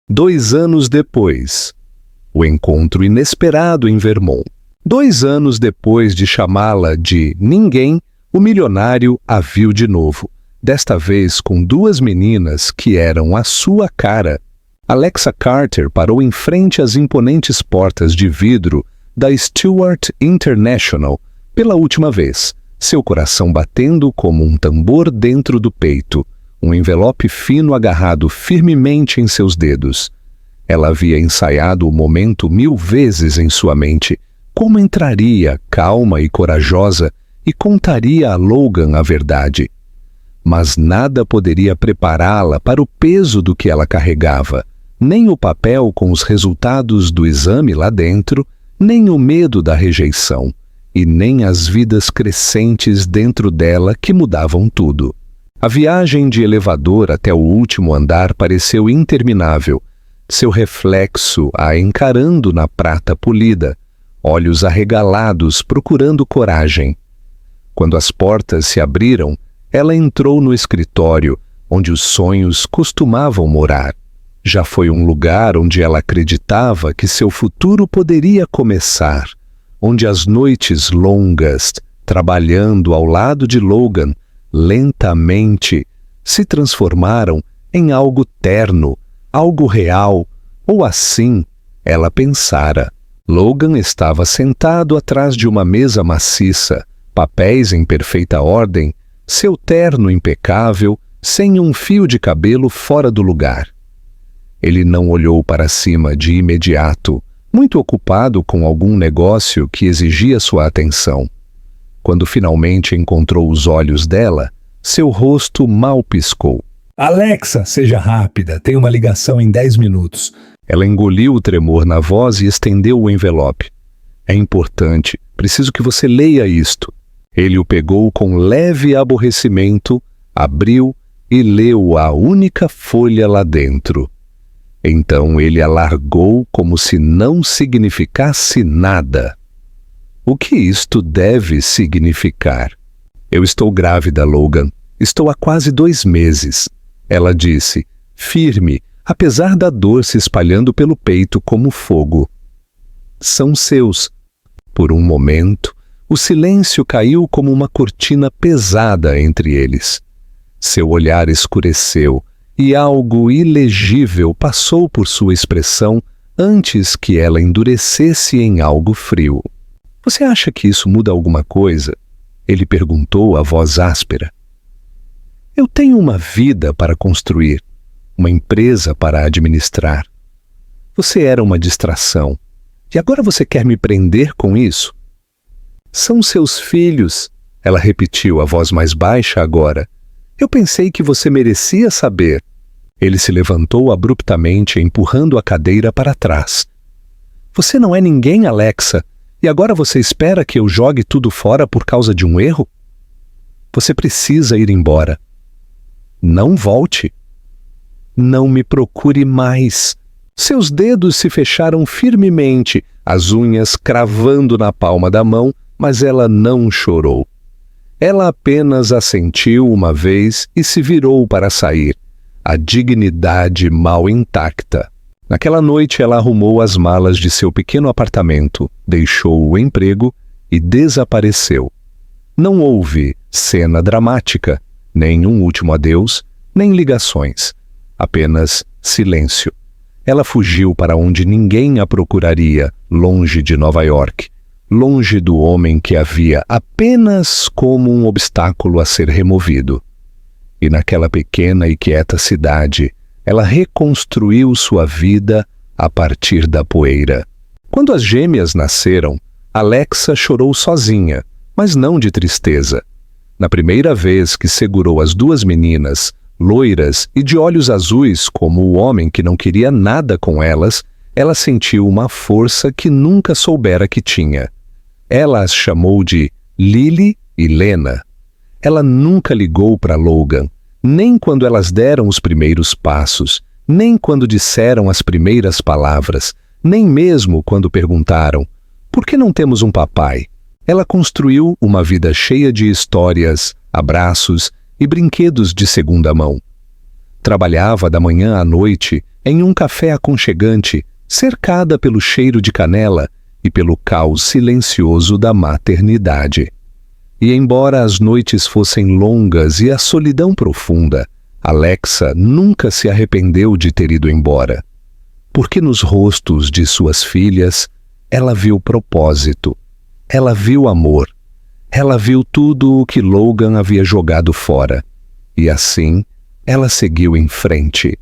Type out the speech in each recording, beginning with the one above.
2 anos depois. O encontro inesperado em Vermont. 2 anos depois de chamá-la de ninguém, o milionário a viu de novo, desta vez com 2 meninas que eram a sua cara. Alexa Carter parou em frente às imponentes portas de vidro da Stewart International pela última vez, seu coração batendo como um tambor dentro do peito, um envelope fino agarrado firmemente em seus dedos. Ela havia ensaiado o momento 1000 vezes em sua mente, como entraria, calma e corajosa, e contaria a Logan a verdade. Mas nada poderia prepará-la para o peso do que ela carregava, nem o papel com os resultados do exame lá dentro, nem o medo da rejeição, e nem as vidas crescentes dentro dela que mudavam tudo. A viagem de elevador até o último andar pareceu interminável, seu reflexo a encarando na prata polida, olhos arregalados procurando coragem. Quando as portas se abriram, ela entrou no escritório, onde os sonhos costumavam morar. Já foi um lugar onde ela acreditava que seu futuro poderia começar, onde as noites longas, trabalhando ao lado de Logan, lentamente, se transformaram em algo terno, algo real, ou assim ela pensara. Logan estava sentado atrás de uma mesa maciça, papéis em perfeita ordem, seu terno impecável, sem um fio de cabelo fora do lugar. Ele não olhou para cima de imediato, muito ocupado com algum negócio que exigia sua atenção. Quando finalmente encontrou os olhos dela, seu rosto mal piscou. Alexa, seja rápida, tem uma ligação em 10 minutos. Ela engoliu o tremor na voz e estendeu o envelope. É importante, preciso que você leia isto. Ele o pegou com leve aborrecimento, abriu e leu a única folha lá dentro. Então ele a largou como se não significasse nada. O que isto deve significar? Eu estou grávida, Logan. Estou há quase 2 meses. Ela disse, firme, apesar da dor se espalhando pelo peito como fogo. São seus. Por um momento, o silêncio caiu como uma cortina pesada entre eles. Seu olhar escureceu e algo ilegível passou por sua expressão antes que ela endurecesse em algo frio. Você acha que isso muda alguma coisa? Ele perguntou a voz áspera. Eu tenho uma vida para construir, uma empresa para administrar. Você era uma distração, e agora você quer me prender com isso? São seus filhos, ela repetiu a voz mais baixa agora. Eu pensei que você merecia saber. Ele se levantou abruptamente, empurrando a cadeira para trás. Você não é ninguém, Alexa, e agora você espera que eu jogue tudo fora por causa de um erro? Você precisa ir embora. Não volte. Não me procure mais. Seus dedos se fecharam firmemente, as unhas cravando na palma da mão, mas ela não chorou. Ela apenas assentiu uma vez e se virou para sair, a dignidade mal intacta. Naquela noite ela arrumou as malas de seu pequeno apartamento, deixou o emprego e desapareceu. Não houve cena dramática, nem um último adeus, nem ligações. Apenas silêncio. Ela fugiu para onde ninguém a procuraria, longe de Nova York, longe do homem que a via apenas como um obstáculo a ser removido. E naquela pequena e quieta cidade, ela reconstruiu sua vida a partir da poeira. Quando as gêmeas nasceram, Alexa chorou sozinha, mas não de tristeza. Na primeira vez que segurou as 2 meninas, loiras e de olhos azuis como o homem que não queria nada com elas, ela sentiu uma força que nunca soubera que tinha. Ela as chamou de Lily e Lena. Ela nunca ligou para Logan, nem quando elas deram os primeiros passos, nem quando disseram as primeiras palavras, nem mesmo quando perguntaram, por que não temos um papai? Ela construiu uma vida cheia de histórias, abraços e brinquedos de segunda mão. Trabalhava da manhã à noite em um café aconchegante, cercada pelo cheiro de canela e pelo caos silencioso da maternidade. E embora as noites fossem longas e a solidão profunda, Alexa nunca se arrependeu de ter ido embora. Porque nos rostos de suas filhas, ela viu propósito, ela viu amor, ela viu tudo o que Logan havia jogado fora. E assim, ela seguiu em frente,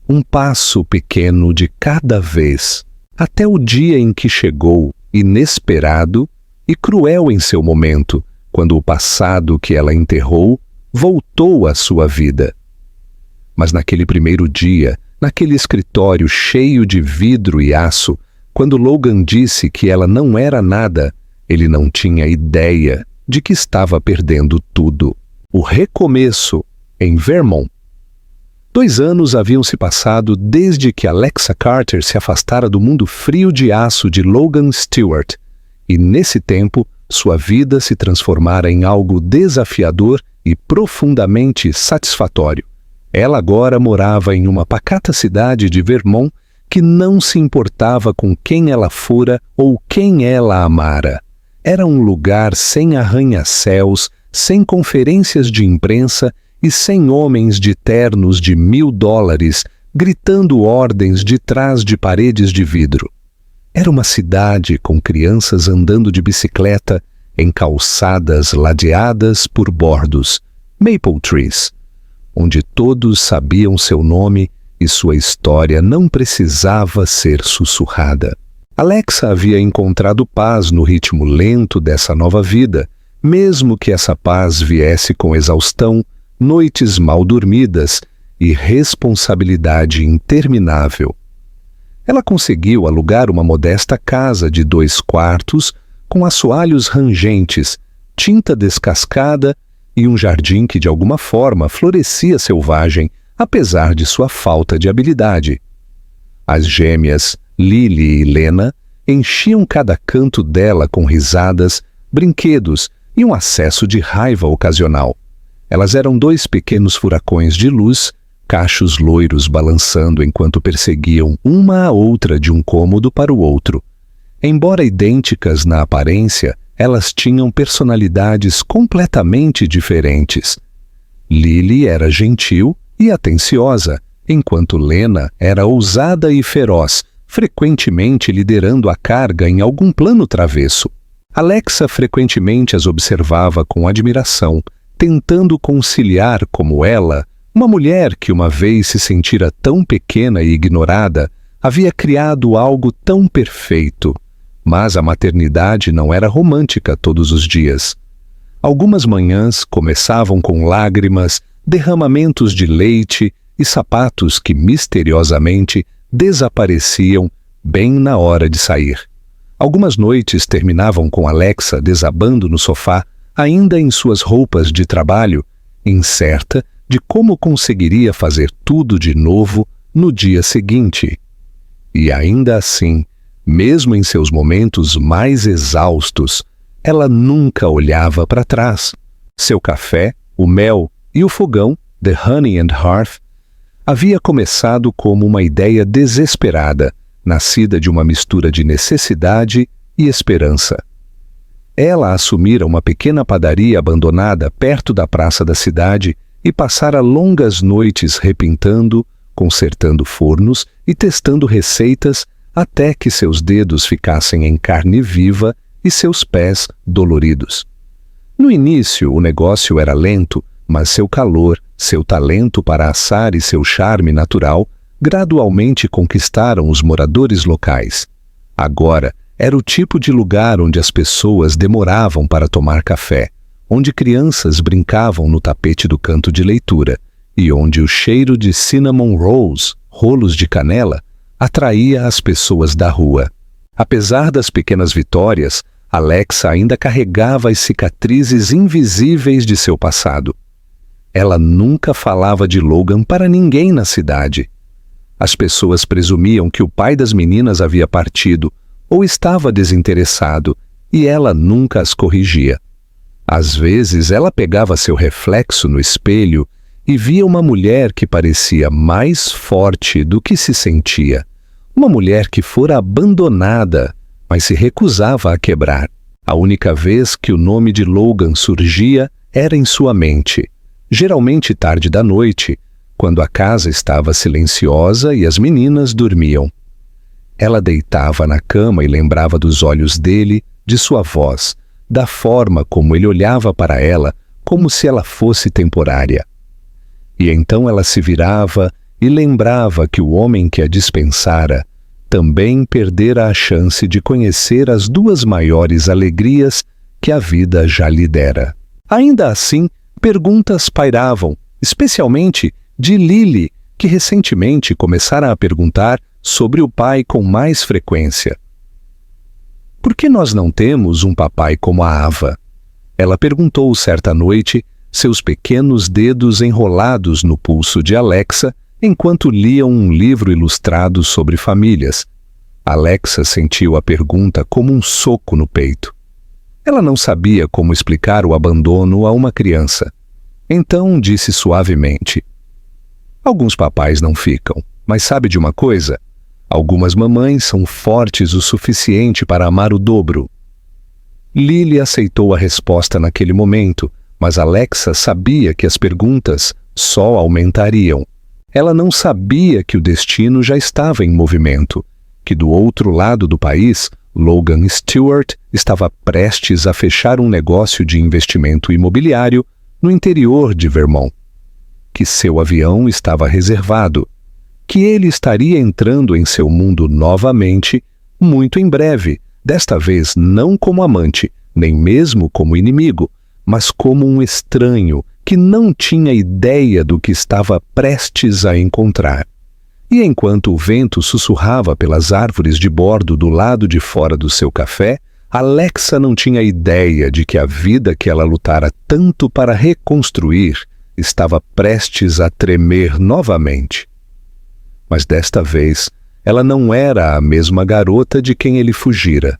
um passo pequeno de cada vez, até o dia em que chegou, inesperado e cruel em seu momento, quando o passado que ela enterrou voltou à sua vida. Mas naquele primeiro dia, naquele escritório cheio de vidro e aço, quando Logan disse que ela não era nada, ele não tinha ideia de que estava perdendo tudo. O recomeço em Vermont. 2 anos haviam se passado desde que Alexa Carter se afastara do mundo frio de aço de Logan Stewart, e nesse tempo sua vida se transformara em algo desafiador e profundamente satisfatório. Ela agora morava em uma pacata cidade de Vermont que não se importava com quem ela fora ou quem ela amara. Era um lugar sem arranha-céus, sem conferências de imprensa e sem homens de ternos de $1.000 gritando ordens de trás de paredes de vidro. Era uma cidade com crianças andando de bicicleta em calçadas ladeadas por bordos, maple trees, onde todos sabiam seu nome e sua história não precisava ser sussurrada. Alexa havia encontrado paz no ritmo lento dessa nova vida, mesmo que essa paz viesse com exaustão, noites mal dormidas e responsabilidade interminável. Ela conseguiu alugar uma modesta casa de 2 quartos com assoalhos rangentes, tinta descascada e um jardim que de alguma forma florescia selvagem, apesar de sua falta de habilidade. As gêmeas, Lily e Lena, enchiam cada canto dela com risadas, brinquedos e um acesso de raiva ocasional. Elas eram 2 pequenos furacões de luz, cachos loiros balançando enquanto perseguiam uma a outra de um cômodo para o outro. Embora idênticas na aparência, elas tinham personalidades completamente diferentes. Lily era gentil e atenciosa, enquanto Lena era ousada e feroz, frequentemente liderando a carga em algum plano travesso. Alexa frequentemente as observava com admiração, tentando conciliar como ela, uma mulher que uma vez se sentira tão pequena e ignorada, havia criado algo tão perfeito. Mas a maternidade não era romântica todos os dias. Algumas manhãs começavam com lágrimas, derramamentos de leite e sapatos que misteriosamente desapareciam bem na hora de sair. Algumas noites terminavam com Alexa desabando no sofá, ainda em suas roupas de trabalho, incerta de como conseguiria fazer tudo de novo no dia seguinte. E ainda assim, mesmo em seus momentos mais exaustos, ela nunca olhava para trás. Seu café, o mel e o fogão, The Honey and Hearth, havia começado como uma ideia desesperada, nascida de uma mistura de necessidade e esperança. Ela assumira uma pequena padaria abandonada perto da praça da cidade e passara longas noites repintando, consertando fornos e testando receitas até que seus dedos ficassem em carne viva e seus pés doloridos. No início, o negócio era lento, mas seu calor, seu talento para assar e seu charme natural gradualmente conquistaram os moradores locais. Agora, era o tipo de lugar onde as pessoas demoravam para tomar café, onde crianças brincavam no tapete do canto de leitura e onde o cheiro de cinnamon rolls, rolos de canela, atraía as pessoas da rua. Apesar das pequenas vitórias, Alexa ainda carregava as cicatrizes invisíveis de seu passado. Ela nunca falava de Logan para ninguém na cidade. As pessoas presumiam que o pai das meninas havia partido ou estava desinteressado, e ela nunca as corrigia. Às vezes ela pegava seu reflexo no espelho e via uma mulher que parecia mais forte do que se sentia. Uma mulher que fora abandonada, mas se recusava a quebrar. A única vez que o nome de Logan surgia era em sua mente, geralmente tarde da noite, quando a casa estava silenciosa e as meninas dormiam. Ela deitava na cama e lembrava dos olhos dele, de sua voz, da forma como ele olhava para ela, como se ela fosse temporária. E então ela se virava e lembrava que o homem que a dispensara também perdera a chance de conhecer as duas maiores alegrias que a vida já lhe dera. Ainda assim, perguntas pairavam, especialmente de Lily, que recentemente começara a perguntar sobre o pai com mais frequência. Por que nós não temos um papai como a Ava? Ela perguntou certa noite, seus pequenos dedos enrolados no pulso de Alexa, enquanto liam um livro ilustrado sobre famílias. Alexa sentiu a pergunta como um soco no peito. Ela não sabia como explicar o abandono a uma criança. Então disse suavemente: alguns papais não ficam, mas sabe de uma coisa? Algumas mamães são fortes o suficiente para amar o dobro. Lily aceitou a resposta naquele momento, mas Alexa sabia que as perguntas só aumentariam. Ela não sabia que o destino já estava em movimento, que do outro lado do país, Logan Stewart estava prestes a fechar um negócio de investimento imobiliário no interior de Vermont, que seu avião estava reservado, que ele estaria entrando em seu mundo novamente muito em breve, desta vez não como amante, nem mesmo como inimigo, mas como um estranho que não tinha ideia do que estava prestes a encontrar. E enquanto o vento sussurrava pelas árvores de bordo do lado de fora do seu café, Alexa não tinha ideia de que a vida que ela lutara tanto para reconstruir estava prestes a tremer novamente. Mas desta vez, ela não era a mesma garota de quem ele fugira.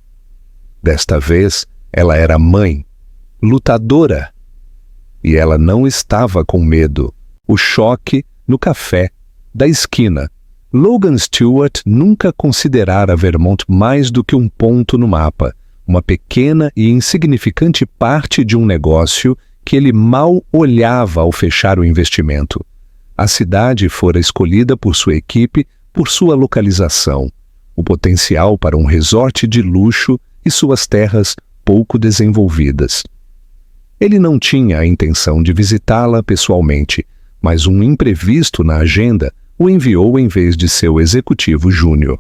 Desta vez, ela era mãe, lutadora. E ela não estava com medo. O choque no café da esquina. Logan Stewart nunca considerara Vermont mais do que um ponto no mapa, uma pequena e insignificante parte de um negócio que ele mal olhava ao fechar o investimento. A cidade fora escolhida por sua equipe por sua localização, o potencial para um resort de luxo e suas terras pouco desenvolvidas. Ele não tinha a intenção de visitá-la pessoalmente, mas um imprevisto na agenda o enviou em vez de seu executivo júnior.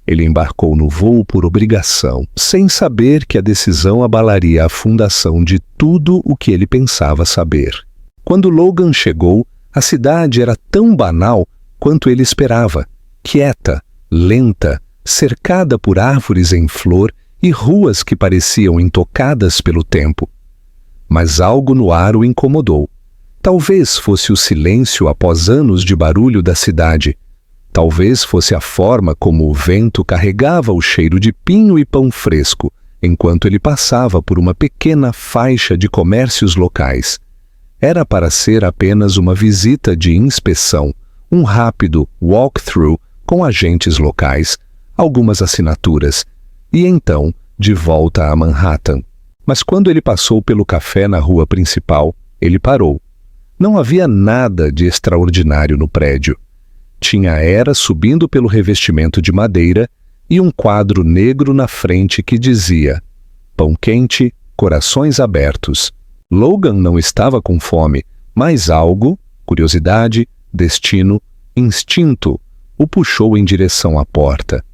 Ele embarcou no voo por obrigação, sem saber que a decisão abalaria a fundação de tudo o que ele pensava saber. Quando Logan chegou, a cidade era tão banal quanto ele esperava, quieta, lenta, cercada por árvores em flor e ruas que pareciam intocadas pelo tempo. Mas algo no ar o incomodou. Talvez fosse o silêncio após anos de barulho da cidade. Talvez fosse a forma como o vento carregava o cheiro de pinho e pão fresco, enquanto ele passava por uma pequena faixa de comércios locais. Era para ser apenas uma visita de inspeção, um rápido walk-through com agentes locais, algumas assinaturas, e então de volta a Manhattan. Mas quando ele passou pelo café na rua principal, ele parou. Não havia nada de extraordinário no prédio. Tinha era subindo pelo revestimento de madeira e um quadro negro na frente que dizia: pão quente, corações abertos. Logan não estava com fome, mas algo, curiosidade, destino, instinto, o puxou em direção à porta.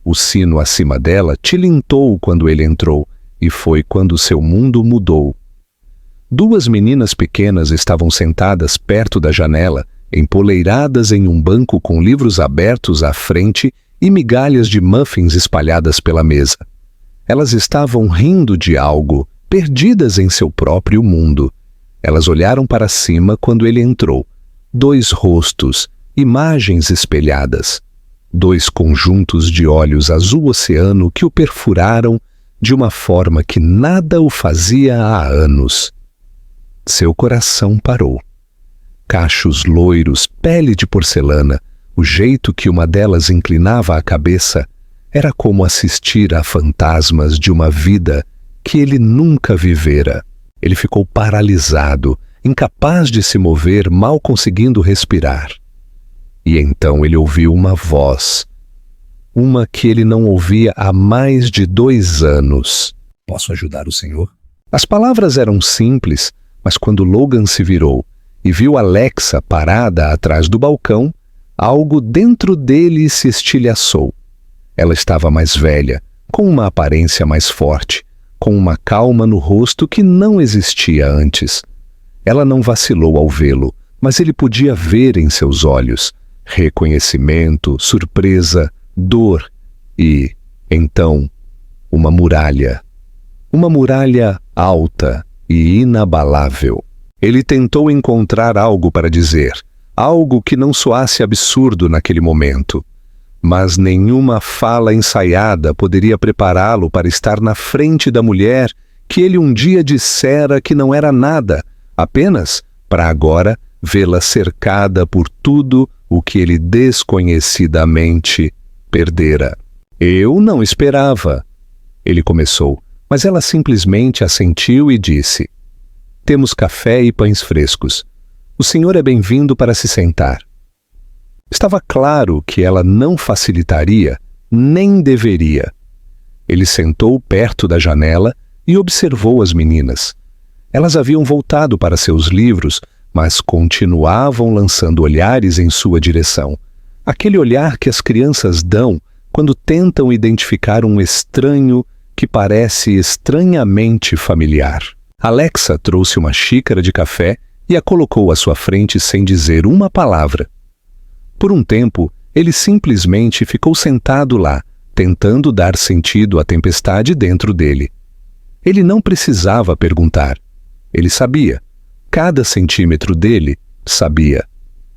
O sino acima dela tilintou quando ele entrou, e foi quando seu mundo mudou. Duas meninas pequenas estavam sentadas perto da janela, empoleiradas em um banco com livros abertos à frente e migalhas de muffins espalhadas pela mesa. Elas estavam rindo de algo, perdidas em seu próprio mundo. Elas olharam para cima quando ele entrou. Dois rostos, imagens espelhadas. Dois conjuntos de olhos azul oceano que o perfuraram de uma forma que nada o fazia há anos. Seu coração parou. cachos loiros, pele de porcelana, o jeito que uma delas inclinava a cabeça, era como assistir a fantasmas de uma vida que ele nunca vivera. Ele ficou paralisado, incapaz de se mover, mal conseguindo respirar. E então ele ouviu uma voz, uma que ele não ouvia há mais de 2 anos. Posso ajudar o senhor? As palavras eram simples, mas quando Logan se virou e viu Alexa parada atrás do balcão, algo dentro dele se estilhaçou. Ela estava mais velha, com uma aparência mais forte, com uma calma no rosto que não existia antes. Ela não vacilou ao vê-lo, mas ele podia ver em seus olhos reconhecimento, surpresa, dor e, então, uma muralha. Uma muralha alta e inabalável. Ele tentou encontrar algo para dizer, algo que não soasse absurdo naquele momento. Mas nenhuma fala ensaiada poderia prepará-lo para estar na frente da mulher que ele um dia dissera que não era nada, apenas para agora vê-la cercada por tudo o que ele desconhecidamente perdera. Eu não esperava, ele começou, mas ela simplesmente assentiu e disse: Temos café e pães frescos. O senhor é bem-vindo para se sentar. Estava claro que ela não facilitaria, nem deveria. Ele sentou perto da janela e observou as meninas. Elas haviam voltado para seus livros, mas continuavam lançando olhares em sua direção. Aquele olhar que as crianças dão quando tentam identificar um estranho que parece estranhamente familiar. Alexa trouxe uma xícara de café e a colocou à sua frente sem dizer uma palavra. Por um tempo, ele simplesmente ficou sentado lá, tentando dar sentido à tempestade dentro dele. Ele não precisava perguntar. Ele sabia. Cada centímetro dele sabia.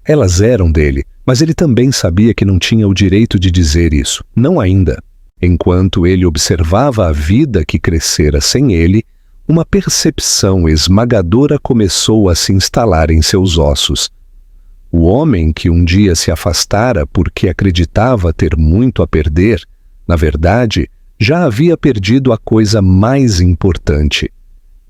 Elas eram dele, mas ele também sabia que não tinha o direito de dizer isso. Não ainda. Enquanto ele observava a vida que crescera sem ele, uma percepção esmagadora começou a se instalar em seus ossos. O homem que um dia se afastara porque acreditava ter muito a perder, na verdade, já havia perdido a coisa mais importante.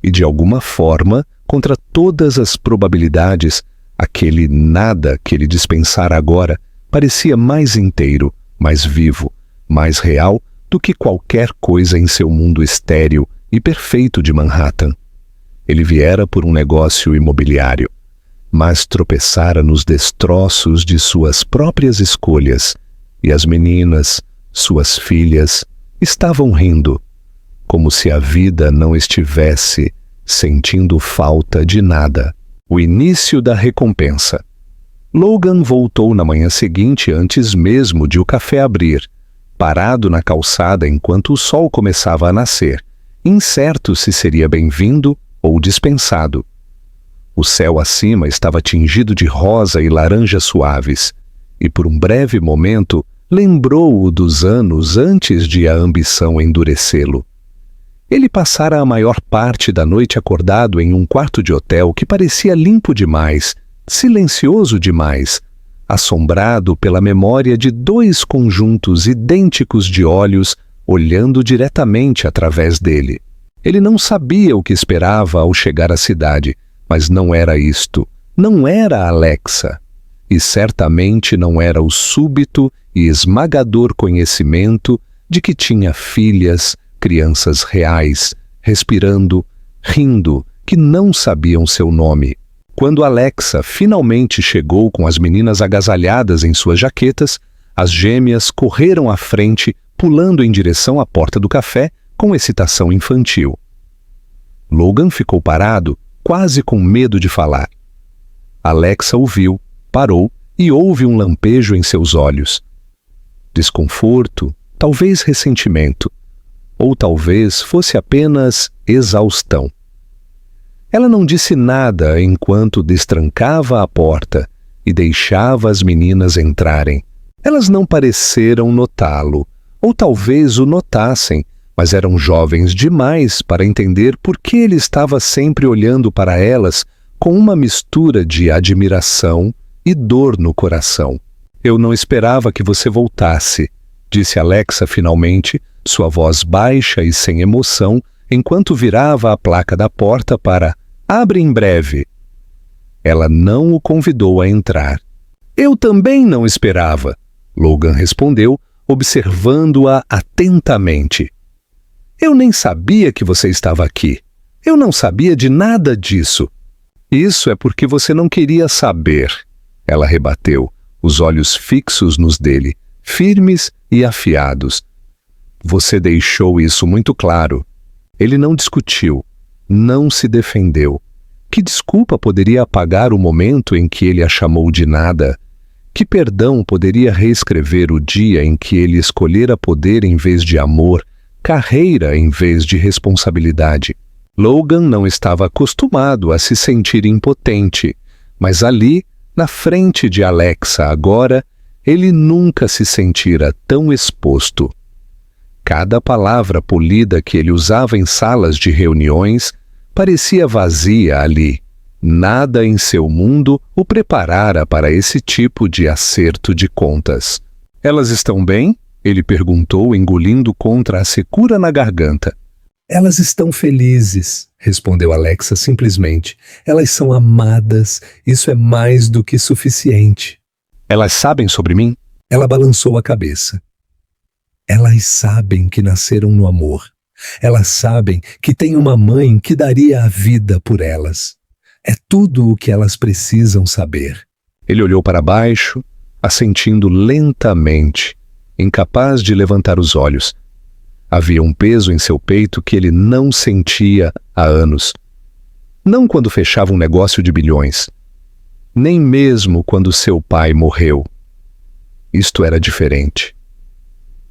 E de alguma forma, contra todas as probabilidades, aquele nada que ele dispensara agora parecia mais inteiro, mais vivo, mais real do que qualquer coisa em seu mundo estéril e perfeito de Manhattan. Ele viera por um negócio imobiliário, mas tropeçara nos destroços de suas próprias escolhas, e as meninas, suas filhas, estavam rindo, como se a vida não estivesse sentindo falta de nada. O início da recompensa. Logan voltou na manhã seguinte antes mesmo de o café abrir, parado na calçada enquanto o sol começava a nascer, incerto se seria bem-vindo ou dispensado. O céu acima estava tingido de rosa e laranja suaves, e por um breve momento lembrou-o dos anos antes de a ambição endurecê-lo. Ele passara a maior parte da noite acordado em um quarto de hotel que parecia limpo demais, silencioso demais, assombrado pela memória de 2 conjuntos idênticos de olhos olhando diretamente através dele. Ele não sabia o que esperava ao chegar à cidade, mas não era isto, não era a Alexa, e certamente não era o súbito e esmagador conhecimento de que tinha filhas, crianças reais, respirando, rindo, que não sabiam seu nome. Quando Alexa finalmente chegou com as meninas agasalhadas em suas jaquetas, as gêmeas correram à frente, pulando em direção à porta do café com excitação infantil. Logan ficou parado, quase com medo de falar. Alexa ouviu, parou e houve um lampejo em seus olhos. Desconforto, talvez ressentimento, ou talvez fosse apenas exaustão. Ela não disse nada enquanto destrancava a porta e deixava as meninas entrarem. Elas não pareceram notá-lo, ou talvez o notassem, mas eram jovens demais para entender por que ele estava sempre olhando para elas com uma mistura de admiração e dor no coração. Eu não esperava que você voltasse, disse Alexa finalmente, sua voz baixa e sem emoção, enquanto virava a placa da porta para "Abre em breve". Ela não o convidou a entrar. Eu também não esperava, Logan respondeu, observando-a atentamente. Eu nem sabia que você estava aqui. Eu não sabia de nada disso. Isso é porque você não queria saber, ela rebateu, os olhos fixos nos dele, firmes e afiados. Você deixou isso muito claro. Ele não discutiu, não se defendeu. Que desculpa poderia apagar o momento em que ele a chamou de nada? Que perdão poderia reescrever o dia em que ele escolhera poder em vez de amor, carreira em vez de responsabilidade? Logan não estava acostumado a se sentir impotente, mas ali, na frente de Alexa agora, ele nunca se sentira tão exposto. Cada palavra polida que ele usava em salas de reuniões parecia vazia ali. Nada em seu mundo o preparara para esse tipo de acerto de contas. Elas estão bem? Ele perguntou, engolindo contra a secura na garganta. Elas estão felizes, respondeu Alexa simplesmente. Elas são amadas, isso é mais do que suficiente. Elas sabem sobre mim? Ela balançou a cabeça. Elas sabem que nasceram no amor. Elas sabem que têm uma mãe que daria a vida por elas. É tudo o que elas precisam saber. Ele olhou para baixo, assentindo lentamente, incapaz de levantar os olhos. Havia um peso em seu peito que ele não sentia há anos. Não quando fechava um negócio de bilhões. Nem mesmo quando seu pai morreu. Isto era diferente.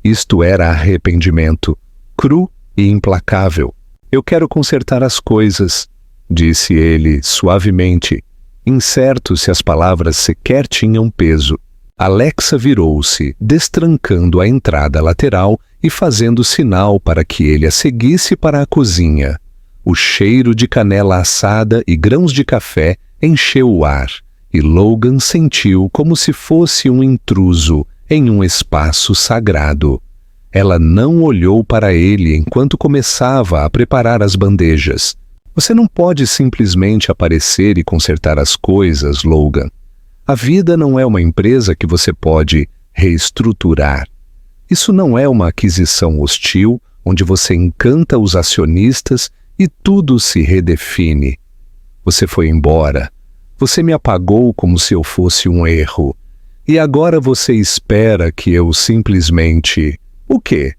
Isto era arrependimento, cru e implacável. Eu quero consertar as coisas, disse ele suavemente, incerto se as palavras sequer tinham peso. Alexa virou-se, destrancando a entrada lateral e fazendo sinal para que ele a seguisse para a cozinha. O cheiro de canela assada e grãos de café encheu o ar, e Logan sentiu como se fosse um intruso em um espaço sagrado. Ela não olhou para ele enquanto começava a preparar as bandejas. Você não pode simplesmente aparecer e consertar as coisas, Logan. A vida não é uma empresa que você pode reestruturar. Isso não é uma aquisição hostil, onde você encanta os acionistas e tudo se redefine. Você foi embora. Você me apagou como se eu fosse um erro. E agora você espera que eu simplesmente... O quê?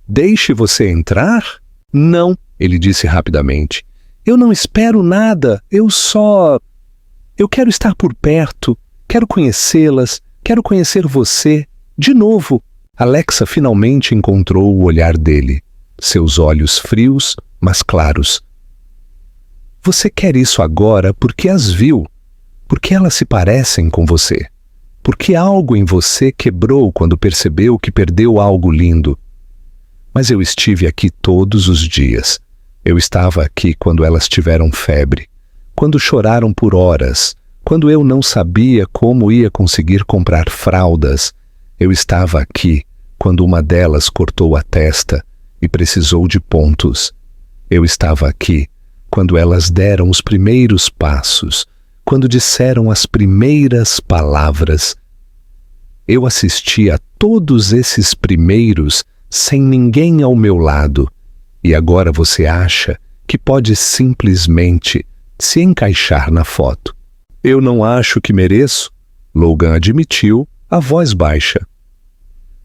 Deixe você entrar? Não, ele disse rapidamente. Eu não espero nada, eu quero estar por perto, quero conhecê-las, quero conhecer você, de novo. Alexa finalmente encontrou o olhar dele, seus olhos frios, mas claros. Você quer isso agora porque as viu, porque elas se parecem com você. Porque algo em você quebrou quando percebeu que perdeu algo lindo. Mas eu estive aqui todos os dias. Eu estava aqui quando elas tiveram febre, quando choraram por horas, quando eu não sabia como ia conseguir comprar fraldas. Eu estava aqui quando uma delas cortou a testa e precisou de pontos. Eu estava aqui quando elas deram os primeiros passos, quando disseram as primeiras palavras. Eu assisti a todos esses primeiros sem ninguém ao meu lado, e agora você acha que pode simplesmente se encaixar na foto. Eu não acho que mereço, Logan admitiu, a voz baixa.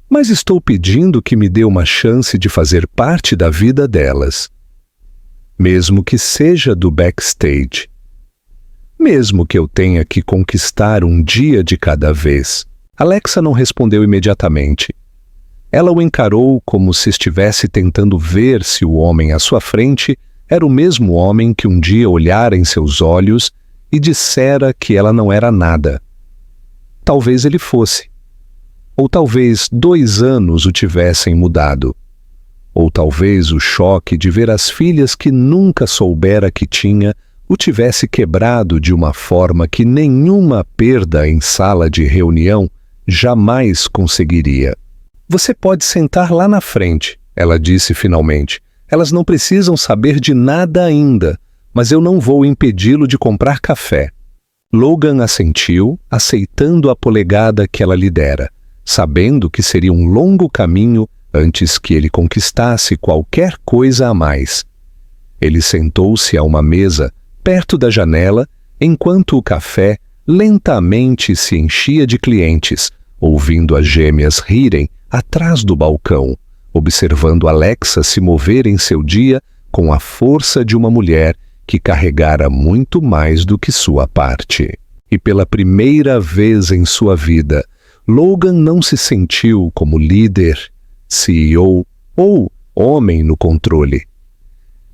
Mas estou pedindo que me dê uma chance de fazer parte da vida delas. Mesmo que seja do backstage. Mesmo que eu tenha que conquistar um dia de cada vez. Alexa não respondeu imediatamente. Ela o encarou como se estivesse tentando ver se o homem à sua frente era o mesmo homem que um dia olhara em seus olhos e dissera que ela não era nada. Talvez ele fosse. Ou talvez 2 anos o tivessem mudado. Ou talvez o choque de ver as filhas que nunca soubera que tinha o tivesse quebrado de uma forma que nenhuma perda em sala de reunião jamais conseguiria. Você pode sentar lá na frente, ela disse finalmente. Elas não precisam saber de nada ainda, mas eu não vou impedi-lo de comprar café. Logan assentiu, aceitando a polegada que ela lhe dera, sabendo que seria um longo caminho antes que ele conquistasse qualquer coisa a mais. Ele sentou-se a uma mesa perto da janela, enquanto o café lentamente se enchia de clientes, ouvindo as gêmeas rirem atrás do balcão, observando Alexa se mover em seu dia com a força de uma mulher que carregara muito mais do que sua parte. E pela primeira vez em sua vida, Logan não se sentiu como líder, CEO ou homem no controle.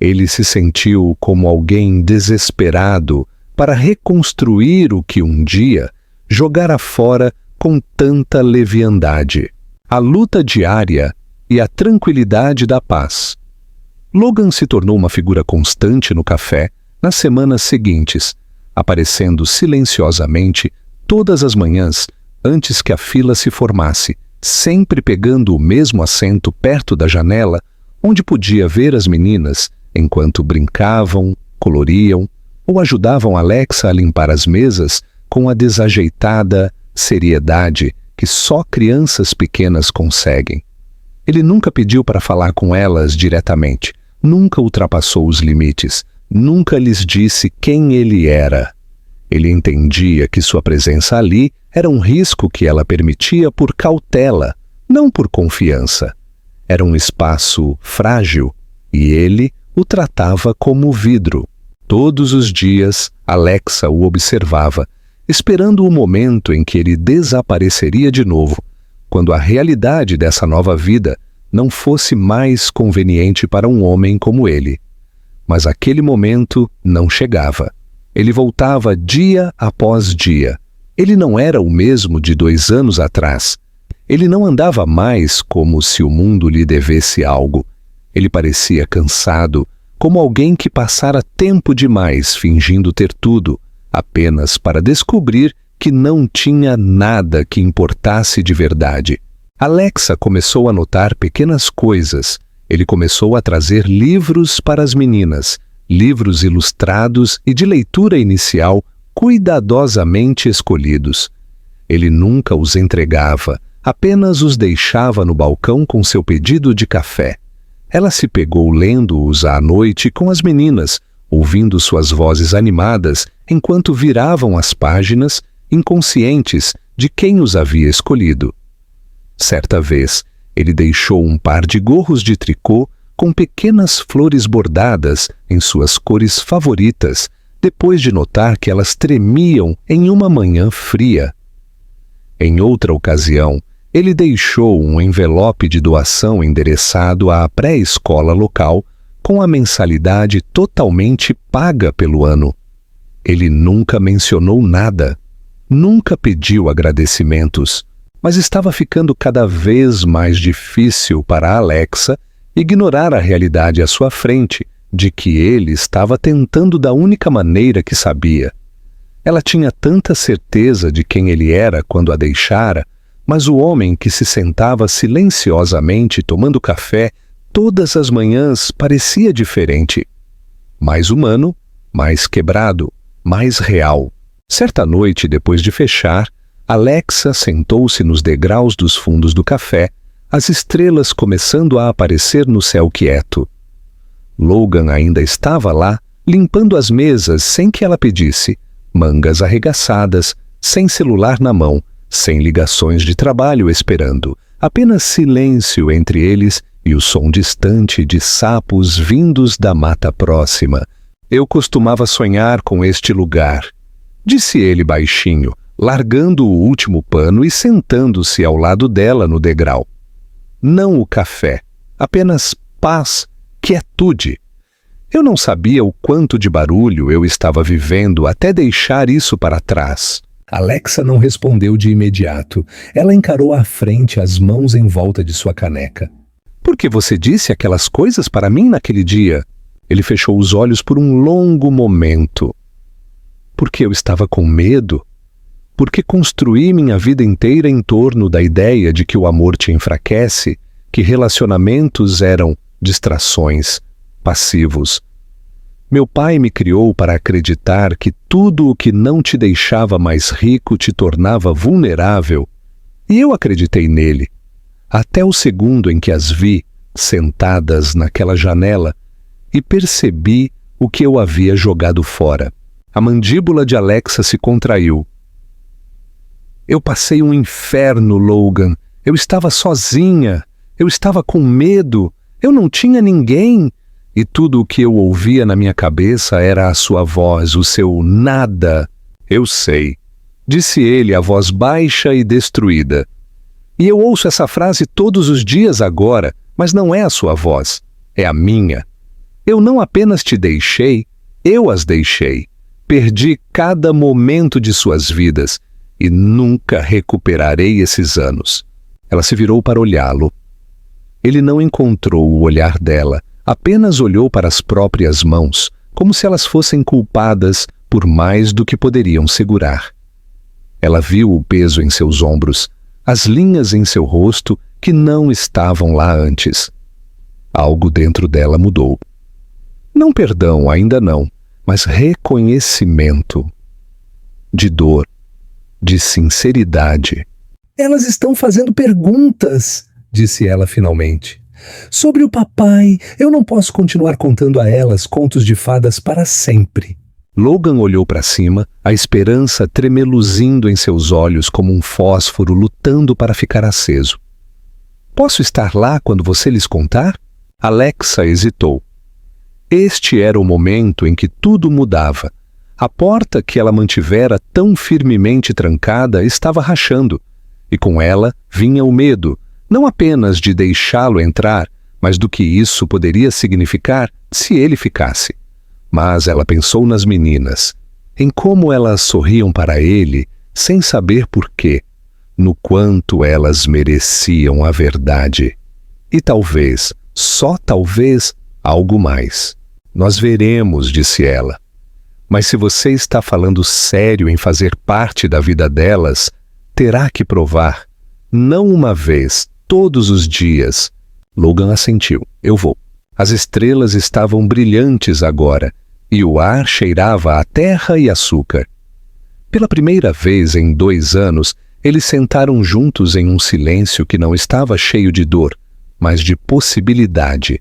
Ele se sentiu como alguém desesperado para reconstruir o que um dia jogara fora com tanta leviandade. A luta diária e a tranquilidade da paz. Logan se tornou uma figura constante no café nas semanas seguintes, aparecendo silenciosamente todas as manhãs antes que a fila se formasse, sempre pegando o mesmo assento perto da janela, onde podia ver as meninas enquanto brincavam, coloriam ou ajudavam Alexa a limpar as mesas com a desajeitada seriedade que só crianças pequenas conseguem. Ele nunca pediu para falar com elas diretamente, nunca ultrapassou os limites, nunca lhes disse quem ele era. Ele entendia que sua presença ali era um risco que ela permitia por cautela, não por confiança. Era um espaço frágil e ele o tratava como vidro. Todos os dias, Alexa o observava, esperando o momento em que ele desapareceria de novo, quando a realidade dessa nova vida não fosse mais conveniente para um homem como ele. Mas aquele momento não chegava. Ele voltava dia após dia. Ele não era o mesmo de 2 anos atrás. Ele não andava mais como se o mundo lhe devesse algo. Ele parecia cansado, como alguém que passara tempo demais fingindo ter tudo, apenas para descobrir que não tinha nada que importasse de verdade. Alexa começou a notar pequenas coisas. Ele começou a trazer livros para as meninas, livros ilustrados e de leitura inicial cuidadosamente escolhidos. Ele nunca os entregava, apenas os deixava no balcão com seu pedido de café. Ela se pegou lendo-os à noite com as meninas, ouvindo suas vozes animadas enquanto viravam as páginas, inconscientes de quem os havia escolhido. Certa vez, ele deixou um par de gorros de tricô com pequenas flores bordadas em suas cores favoritas, depois de notar que elas tremiam em uma manhã fria. Em outra ocasião, ele deixou um envelope de doação endereçado à pré-escola local com a mensalidade totalmente paga pelo ano. Ele nunca mencionou nada, nunca pediu agradecimentos, mas estava ficando cada vez mais difícil para Alexa ignorar a realidade à sua frente de que ele estava tentando da única maneira que sabia. Ela tinha tanta certeza de quem ele era quando a deixara, mas o homem que se sentava silenciosamente tomando café todas as manhãs parecia diferente. Mais humano, mais quebrado, mais real. Certa noite, depois de fechar, Alexa sentou-se nos degraus dos fundos do café, as estrelas começando a aparecer no céu quieto. Logan ainda estava lá, limpando as mesas sem que ela pedisse, mangas arregaçadas, sem celular na mão, sem ligações de trabalho esperando, apenas silêncio entre eles e o som distante de sapos vindos da mata próxima. Eu costumava sonhar com este lugar, disse ele baixinho, largando o último pano e sentando-se ao lado dela no degrau. Não o café, apenas paz, quietude. Eu não sabia o quanto de barulho eu estava vivendo até deixar isso para trás. Alexa não respondeu de imediato. Ela encarou à frente, as mãos em volta de sua caneca. Por que você disse aquelas coisas para mim naquele dia? Ele fechou os olhos por um longo momento. Porque eu estava com medo? Porque construí minha vida inteira em torno da ideia de que o amor te enfraquece, que relacionamentos eram distrações, passivos. Meu pai me criou para acreditar que tudo o que não te deixava mais rico te tornava vulnerável, e eu acreditei nele, até o segundo em que as vi sentadas naquela janela e percebi o que eu havia jogado fora. A mandíbula de Alexa se contraiu. Eu passei um inferno, Logan. Eu estava sozinha. Eu estava com medo. Eu não tinha ninguém. E tudo o que eu ouvia na minha cabeça era a sua voz, o seu nada. Eu sei, disse ele, a voz baixa e destruída. E eu ouço essa frase todos os dias agora, mas não é a sua voz, é a minha. Eu não apenas te deixei, eu as deixei. Perdi cada momento de suas vidas e nunca recuperarei esses anos. Ela se virou para olhá-lo. Ele não encontrou o olhar dela, apenas olhou para as próprias mãos, como se elas fossem culpadas por mais do que poderiam segurar. Ela viu o peso em seus ombros, as linhas em seu rosto que não estavam lá antes. Algo dentro dela mudou. Não perdão, ainda não, mas reconhecimento. De dor, de sinceridade. Elas estão fazendo perguntas, disse ela finalmente. Sobre o papai, eu não posso continuar contando a elas contos de fadas para sempre. Logan olhou para cima, a esperança tremeluzindo em seus olhos como um fósforo lutando para ficar aceso. Posso estar lá quando você lhes contar? Alexa hesitou. Este era o momento em que tudo mudava. A porta que ela mantivera tão firmemente trancada estava rachando, e com ela vinha o medo, não apenas de deixá-lo entrar, mas do que isso poderia significar se ele ficasse. Mas ela pensou nas meninas, em como elas sorriam para ele, sem saber por quê, no quanto elas mereciam a verdade. E talvez, só talvez, algo mais. Nós veremos, disse ela. Mas se você está falando sério em fazer parte da vida delas, terá que provar. Não uma vez, todos os dias. Logan assentiu. Eu vou. As estrelas estavam brilhantes agora, e o ar cheirava a terra e açúcar. Pela primeira vez em 2 anos, eles sentaram juntos em um silêncio que não estava cheio de dor, mas de possibilidade.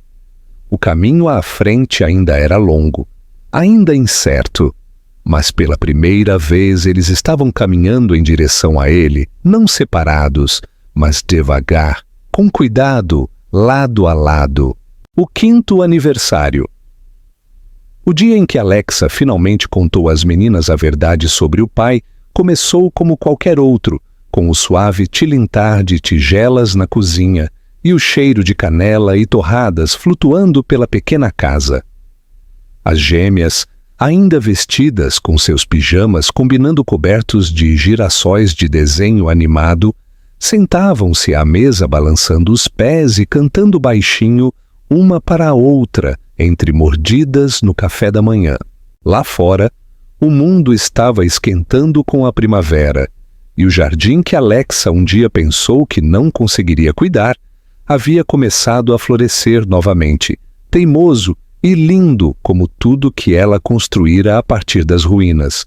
O caminho à frente ainda era longo, ainda incerto, mas pela primeira vez eles estavam caminhando em direção a ele, não separados, mas devagar, com cuidado, lado a lado. O 5º aniversário. O dia em que Alexa finalmente contou às meninas a verdade sobre o pai começou como qualquer outro, com o suave tilintar de tigelas na cozinha e o cheiro de canela e torradas flutuando pela pequena casa. As gêmeas, ainda vestidas com seus pijamas combinando cobertos de girassóis de desenho animado, sentavam-se à mesa balançando os pés e cantando baixinho uma para a outra, entre mordidas no café da manhã. Lá fora, o mundo estava esquentando com a primavera, e o jardim que Alexa um dia pensou que não conseguiria cuidar, havia começado a florescer novamente, teimoso e lindo como tudo que ela construíra a partir das ruínas.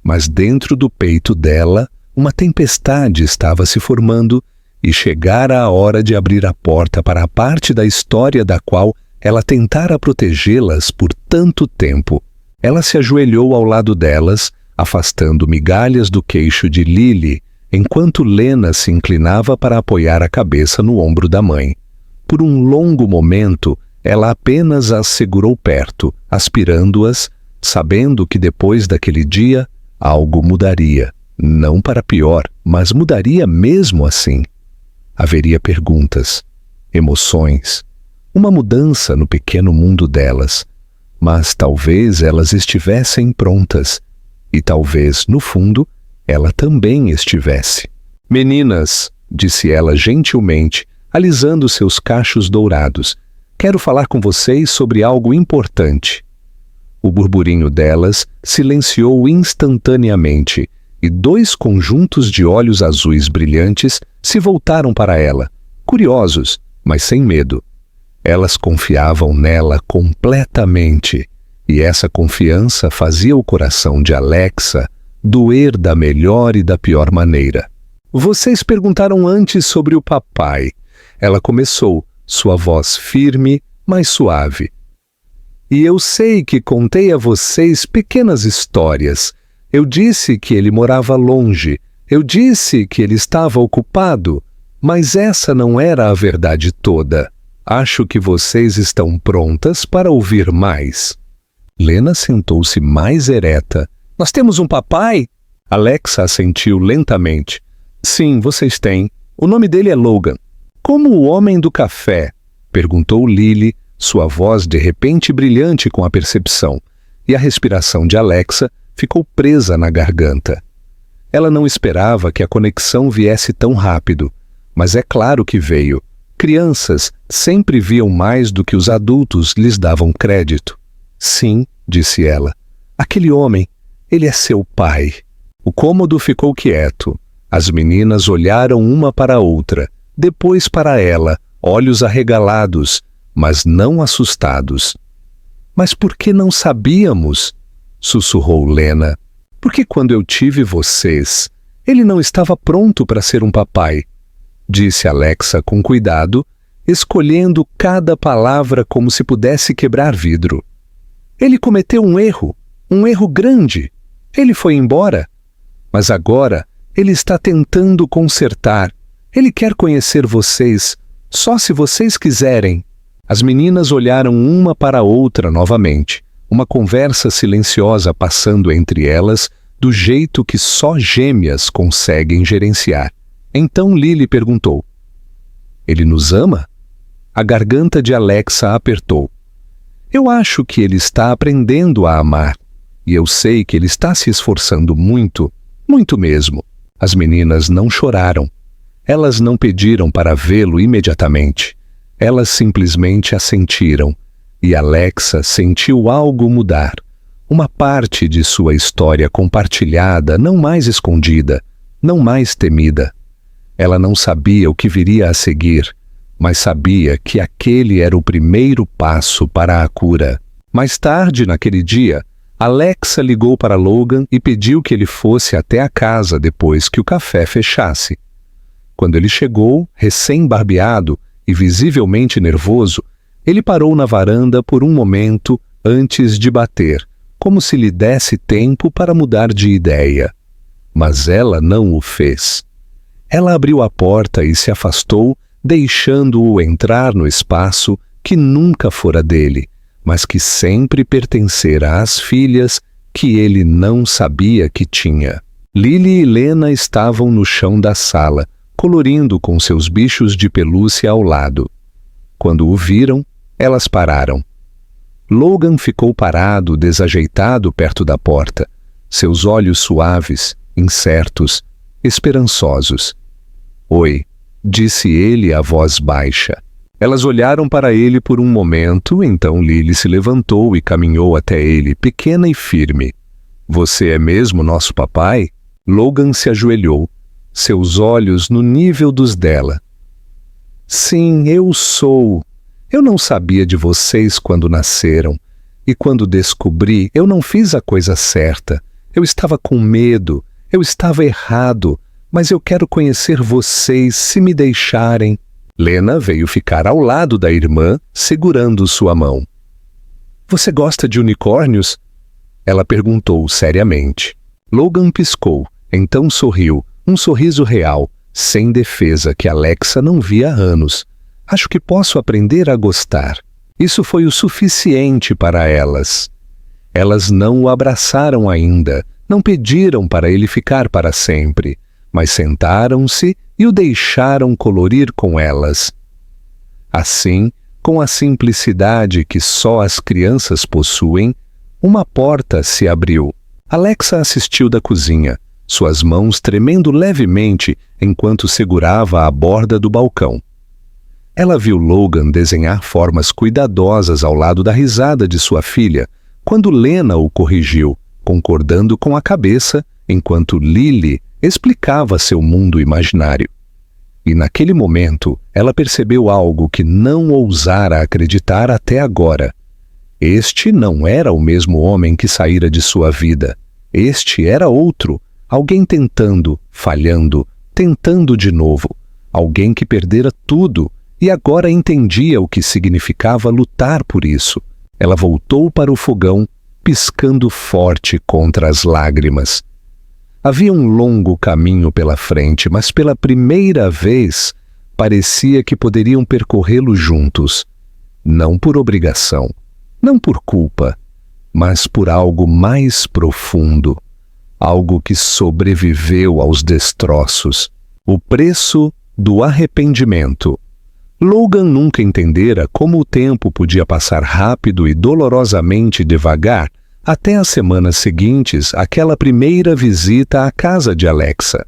Mas dentro do peito dela, uma tempestade estava se formando e chegara a hora de abrir a porta para a parte da história da qual ela tentara protegê-las por tanto tempo. Ela se ajoelhou ao lado delas, afastando migalhas do queixo de Lily, enquanto Lena se inclinava para apoiar a cabeça no ombro da mãe. Por um longo momento, ela apenas as segurou perto, aspirando-as, sabendo que depois daquele dia, algo mudaria. Não para pior, mas mudaria mesmo assim. Haveria perguntas, emoções, uma mudança no pequeno mundo delas, mas talvez elas estivessem prontas, e talvez, no fundo, ela também estivesse. Meninas, disse ela gentilmente, alisando seus cachos dourados, Quero falar com vocês sobre algo importante. O burburinho delas silenciou instantaneamente e 2 conjuntos de olhos azuis brilhantes se voltaram para ela, curiosos, mas sem medo. Elas confiavam nela completamente, e essa confiança fazia o coração de Alexa doer da melhor e da pior maneira. Vocês perguntaram antes sobre o papai. Ela começou, sua voz firme, mas suave. E eu sei que contei a vocês pequenas histórias. Eu disse que ele morava longe. Eu disse que ele estava ocupado. Mas essa não era a verdade toda. Acho que vocês estão prontas para ouvir mais. Lena sentou-se mais ereta. Nós temos um papai? Alexa assentiu lentamente. Sim, vocês têm. O nome dele é Logan. Como o homem do café? Perguntou Lily, sua voz de repente brilhante com a percepção, e a respiração de Alexa ficou presa na garganta. Ela não esperava que a conexão viesse tão rápido, mas é claro que veio. Crianças sempre viam mais do que os adultos lhes davam crédito. Sim, disse ela. Aquele homem, ele é seu pai. O cômodo ficou quieto. As meninas olharam uma para a outra, depois para ela, olhos arregalados, mas não assustados. Mas por que não sabíamos? Sussurrou Lena. Porque quando eu tive vocês, ele não estava pronto para ser um papai, disse Alexa com cuidado, escolhendo cada palavra como se pudesse quebrar vidro. Ele cometeu um erro grande. Ele foi embora. Mas agora ele está tentando consertar. Ele quer conhecer vocês, só se vocês quiserem. As meninas olharam uma para a outra novamente, uma conversa silenciosa passando entre elas, do jeito que só gêmeas conseguem gerenciar. Então Lily perguntou: Ele nos ama? A garganta de Alexa apertou. Eu acho que ele está aprendendo a amar, e eu sei que ele está se esforçando muito, muito mesmo. As meninas não choraram. Elas não pediram para vê-lo imediatamente. Elas simplesmente assentiram, e Alexa sentiu algo mudar. Uma parte de sua história compartilhada, não mais escondida, não mais temida. Ela não sabia o que viria a seguir, mas sabia que aquele era o primeiro passo para a cura. Mais tarde, naquele dia, Alexa ligou para Logan e pediu que ele fosse até a casa depois que o café fechasse. Quando ele chegou, recém-barbeado e visivelmente nervoso, ele parou na varanda por um momento antes de bater, como se lhe desse tempo para mudar de ideia. Mas ela não o fez. Ela abriu a porta e se afastou, deixando-o entrar no espaço que nunca fora dele, mas que sempre pertencera às filhas que ele não sabia que tinha. Lily e Lena estavam no chão da sala, colorindo com seus bichos de pelúcia ao lado. Quando o viram, elas pararam. Logan ficou parado, desajeitado perto da porta, seus olhos suaves, incertos, esperançosos. Oi, disse ele a voz baixa. Elas olharam para ele por um momento, então Lily se levantou e caminhou até ele, pequena e firme. Você é mesmo nosso papai? Logan se ajoelhou, seus olhos no nível dos dela. Sim, eu sou. Eu não sabia de vocês quando nasceram, e quando descobri, eu não fiz a coisa certa. Eu estava com medo, eu estava errado, mas eu quero conhecer vocês se me deixarem. Lena veio ficar ao lado da irmã, segurando sua mão. Você gosta de unicórnios? Ela perguntou seriamente. Logan piscou, então sorriu, um sorriso real, sem defesa que Alexa não via há anos. Acho que posso aprender a gostar. Isso foi o suficiente para elas. Elas não o abraçaram ainda, não pediram para ele ficar para sempre, mas sentaram-se e o deixaram colorir com elas. Assim, com a simplicidade que só as crianças possuem, uma porta se abriu. Alexa assistiu da cozinha, suas mãos tremendo levemente enquanto segurava a borda do balcão. Ela viu Logan desenhar formas cuidadosas ao lado da risada de sua filha, quando Lena o corrigiu, concordando com a cabeça, enquanto Lily explicava seu mundo imaginário. E naquele momento, ela percebeu algo que não ousara acreditar até agora. Este não era o mesmo homem que saíra de sua vida. Este era outro, alguém tentando, falhando, tentando de novo. Alguém que perdera tudo e agora entendia o que significava lutar por isso. Ela voltou para o fogão, piscando forte contra as lágrimas. Havia um longo caminho pela frente, mas pela primeira vez parecia que poderiam percorrê-lo juntos. Não por obrigação, não por culpa, mas por algo mais profundo. Algo que sobreviveu aos destroços. O preço do arrependimento. Logan nunca entendera como o tempo podia passar rápido e dolorosamente devagar até as semanas seguintes àquela primeira visita à casa de Alexa.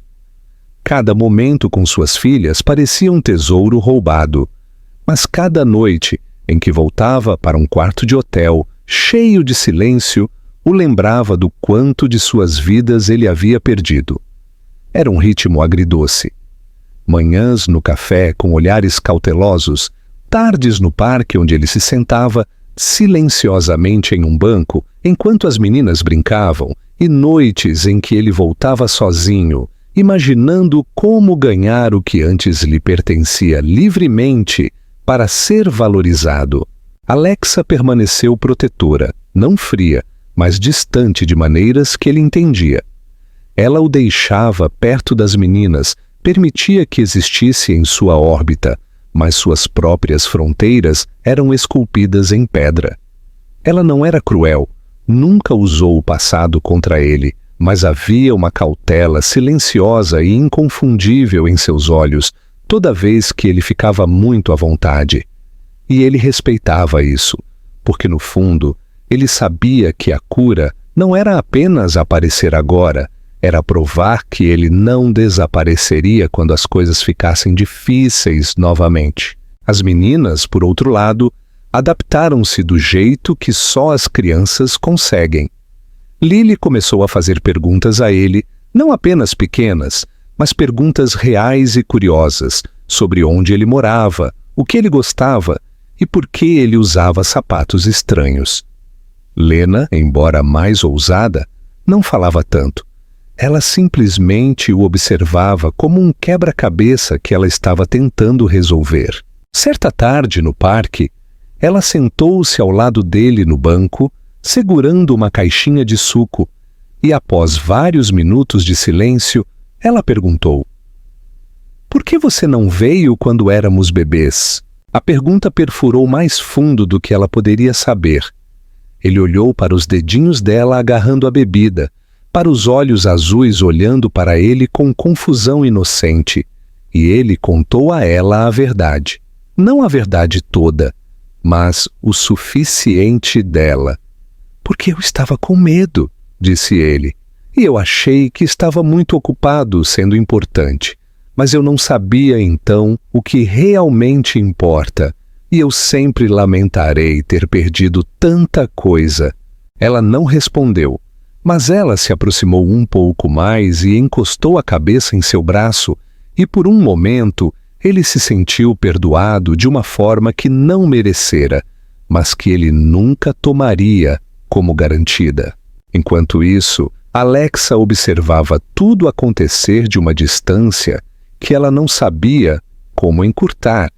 Cada momento com suas filhas parecia um tesouro roubado, mas cada noite em que voltava para um quarto de hotel, cheio de silêncio, o lembrava do quanto de suas vidas ele havia perdido. Era um ritmo agridoce. Manhãs no café com olhares cautelosos, tardes no parque onde ele se sentava silenciosamente em um banco enquanto as meninas brincavam e noites em que ele voltava sozinho, imaginando como ganhar o que antes lhe pertencia livremente para ser valorizado. Alexa permaneceu protetora, não fria, mas distante de maneiras que ele entendia. Ela o deixava perto das meninas, permitia que existisse em sua órbita, mas suas próprias fronteiras eram esculpidas em pedra. Ela não era cruel, nunca usou o passado contra ele, mas havia uma cautela silenciosa e inconfundível em seus olhos toda vez que ele ficava muito à vontade. E ele respeitava isso, porque no fundo ele sabia que a cura não era apenas aparecer agora, era provar que ele não desapareceria quando as coisas ficassem difíceis novamente. As meninas, por outro lado, adaptaram-se do jeito que só as crianças conseguem. Lily começou a fazer perguntas a ele, não apenas pequenas, mas perguntas reais e curiosas sobre onde ele morava, o que ele gostava e por que ele usava sapatos estranhos. Lena, embora mais ousada, não falava tanto. Ela simplesmente o observava como um quebra-cabeça que ela estava tentando resolver. Certa tarde, no parque, ela sentou-se ao lado dele no banco, segurando uma caixinha de suco, e após vários minutos de silêncio, ela perguntou: "Por que você não veio quando éramos bebês?" A pergunta perfurou mais fundo do que ela poderia saber. Ele olhou para os dedinhos dela agarrando a bebida, para os olhos azuis olhando para ele com confusão inocente, e ele contou a ela a verdade. Não a verdade toda, mas o suficiente dela. "Porque eu estava com medo", disse ele, "e eu achei que estava muito ocupado sendo importante, mas eu não sabia então o que realmente importa, e eu sempre lamentarei ter perdido tanta coisa." Ela não respondeu, mas ela se aproximou um pouco mais e encostou a cabeça em seu braço, e por um momento ele se sentiu perdoado de uma forma que não merecera, mas que ele nunca tomaria como garantida. Enquanto isso, Alexa observava tudo acontecer de uma distância que ela não sabia como encurtar.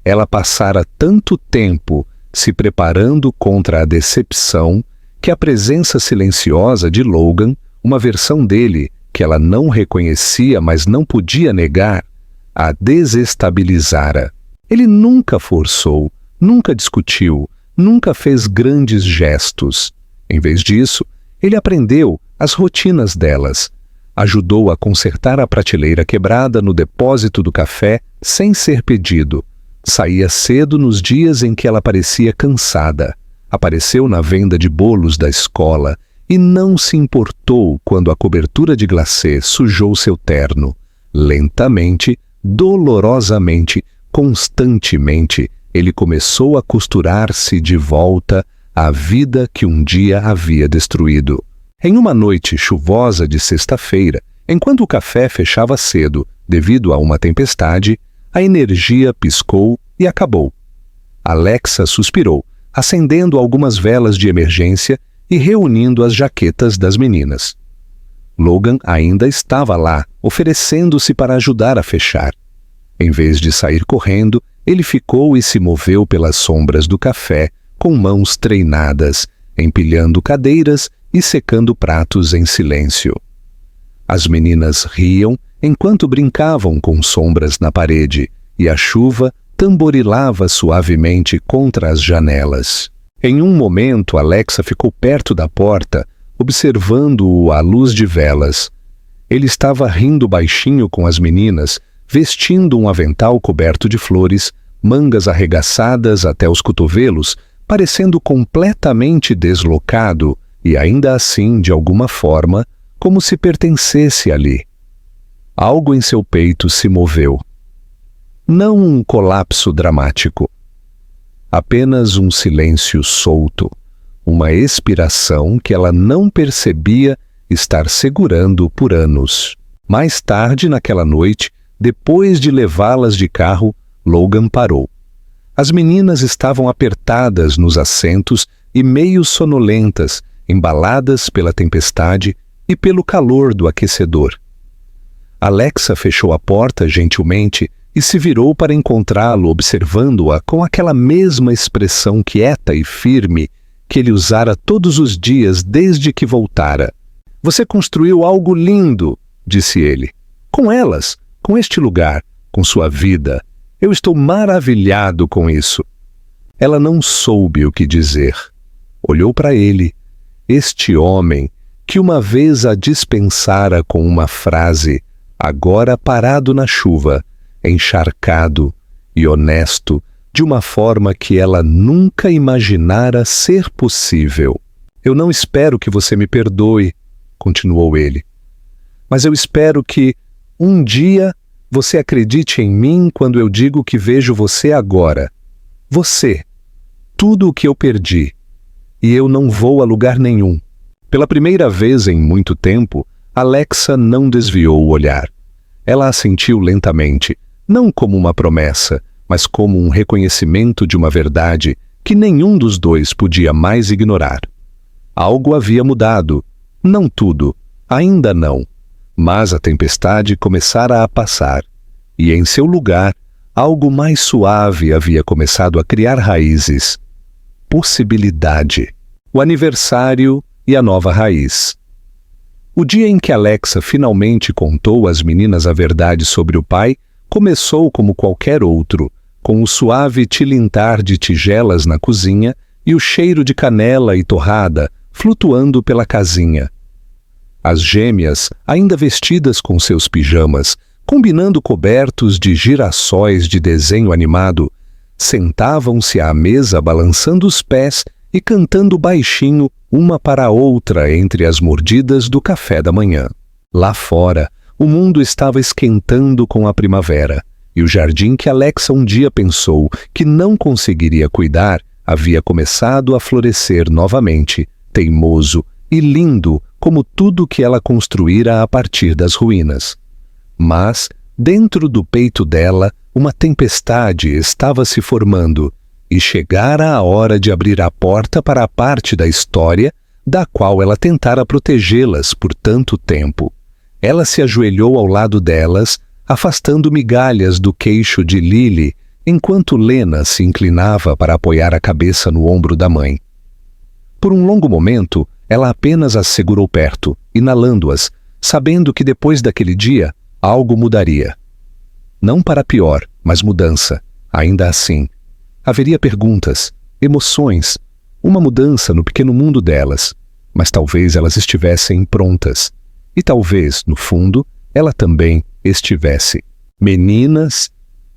Ela passara tanto tempo se preparando contra a decepção que a presença silenciosa de Logan, uma versão dele que ela não reconhecia mas não podia negar, a desestabilizara. Ele nunca forçou, nunca discutiu, nunca fez grandes gestos. Em vez disso, ele aprendeu as rotinas delas, ajudou a consertar a prateleira quebrada no depósito do café sem ser pedido, saía cedo nos dias em que ela parecia cansada, apareceu na venda de bolos da escola e não se importou quando a cobertura de glacê sujou seu terno. Lentamente, dolorosamente, Constantemente, ele começou a costurar-se de volta à vida que um dia havia destruído. Em uma noite chuvosa de sexta-feira, enquanto o café fechava cedo devido a uma tempestade, a energia piscou e acabou. Alexa suspirou, acendendo algumas velas de emergência e reunindo as jaquetas das meninas. Logan ainda estava lá, oferecendo-se para ajudar a fechar. Em vez de sair correndo, ele ficou e se moveu pelas sombras do café, com mãos treinadas, empilhando cadeiras e secando pratos em silêncio. As meninas riam enquanto brincavam com sombras na parede, e a chuva tamborilava suavemente contra as janelas. Em um momento, Alexa ficou perto da porta, observando-o à luz de velas. Ele estava rindo baixinho com as meninas, vestindo um avental coberto de flores, mangas arregaçadas até os cotovelos, parecendo completamente deslocado e ainda assim, de alguma forma, como se pertencesse ali. Algo em seu peito se moveu. Não um colapso dramático. Apenas um silêncio solto, uma expiração que ela não percebia estar segurando por anos. Mais tarde naquela noite, depois de levá-las de carro, Logan parou. As meninas estavam apertadas nos assentos e meio sonolentas, embaladas pela tempestade e pelo calor do aquecedor. Alexa fechou a porta gentilmente e se virou para encontrá-lo, observando-a com aquela mesma expressão quieta e firme que ele usara todos os dias desde que voltara. "Você construiu algo lindo", disse ele. "Com elas, com este lugar, com sua vida. Eu estou maravilhado com isso." Ela não soube o que dizer. Olhou para ele, este homem que uma vez a dispensara com uma frase, agora parado na chuva, encharcado e honesto, de uma forma que ela nunca imaginara ser possível. "Eu não espero que você me perdoe", continuou ele. "Mas eu espero que, um dia, você acredite em mim quando eu digo que vejo você agora. Você. Tudo o que eu perdi. E eu não vou a lugar nenhum." Pela primeira vez em muito tempo, Alexa não desviou o olhar. Ela assentiu lentamente, não como uma promessa, mas como um reconhecimento de uma verdade que nenhum dos dois podia mais ignorar. Algo havia mudado. Não tudo, ainda não. Mas a tempestade começara a passar, e em seu lugar, algo mais suave havia começado a criar raízes. Possibilidade. O aniversário e a nova raiz. O dia em que Alexa finalmente contou às meninas a verdade sobre o pai começou como qualquer outro, com o suave tilintar de tigelas na cozinha e o cheiro de canela e torrada flutuando pela casinha. As gêmeas, ainda vestidas com seus pijamas, combinando cobertos de girassóis de desenho animado, sentavam-se à mesa balançando os pés e cantando baixinho uma para a outra entre as mordidas do café da manhã. Lá fora, o mundo estava esquentando com a primavera, e o jardim que Alexa um dia pensou que não conseguiria cuidar havia começado a florescer novamente, teimoso e lindo como tudo que ela construíra a partir das ruínas. Mas, dentro do peito dela, uma tempestade estava se formando, e chegara a hora de abrir a porta para a parte da história da qual ela tentara protegê-las por tanto tempo. Ela se ajoelhou ao lado delas, afastando migalhas do queixo de Lily, enquanto Lena se inclinava para apoiar a cabeça no ombro da mãe. Por um longo momento, ela apenas as segurou perto, inalando-as, sabendo que depois daquele dia, algo mudaria. Não para pior, mas mudança, ainda assim. Haveria perguntas, emoções, uma mudança no pequeno mundo delas, mas talvez elas estivessem prontas. E talvez, no fundo, ela também estivesse. "Meninas",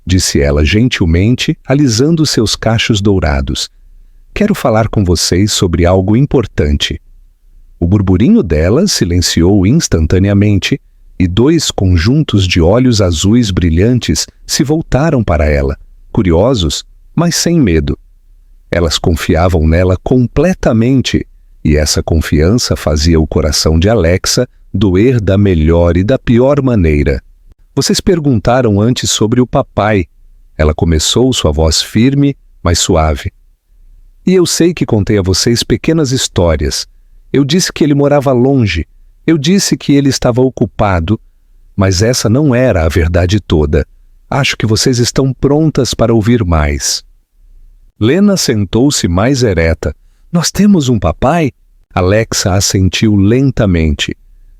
disse ela gentilmente, alisando seus cachos dourados, "quero falar com vocês sobre algo importante." O burburinho delas silenciou instantaneamente, e dois conjuntos de olhos azuis brilhantes se voltaram para ela, curiosos, mas sem medo. Elas confiavam nela completamente, e essa confiança fazia o coração de Alexa doer da melhor e da pior maneira. Vocês perguntaram antes sobre o papai. Ela começou, sua voz firme, mas suave. E eu sei que contei a vocês pequenas histórias. Eu disse que ele morava longe. Eu disse que ele estava ocupado. Mas essa não era a verdade toda. Acho que vocês estão prontas para ouvir mais. Lena sentou-se mais ereta. Nós temos um papai? Alexa assentiu lentamente.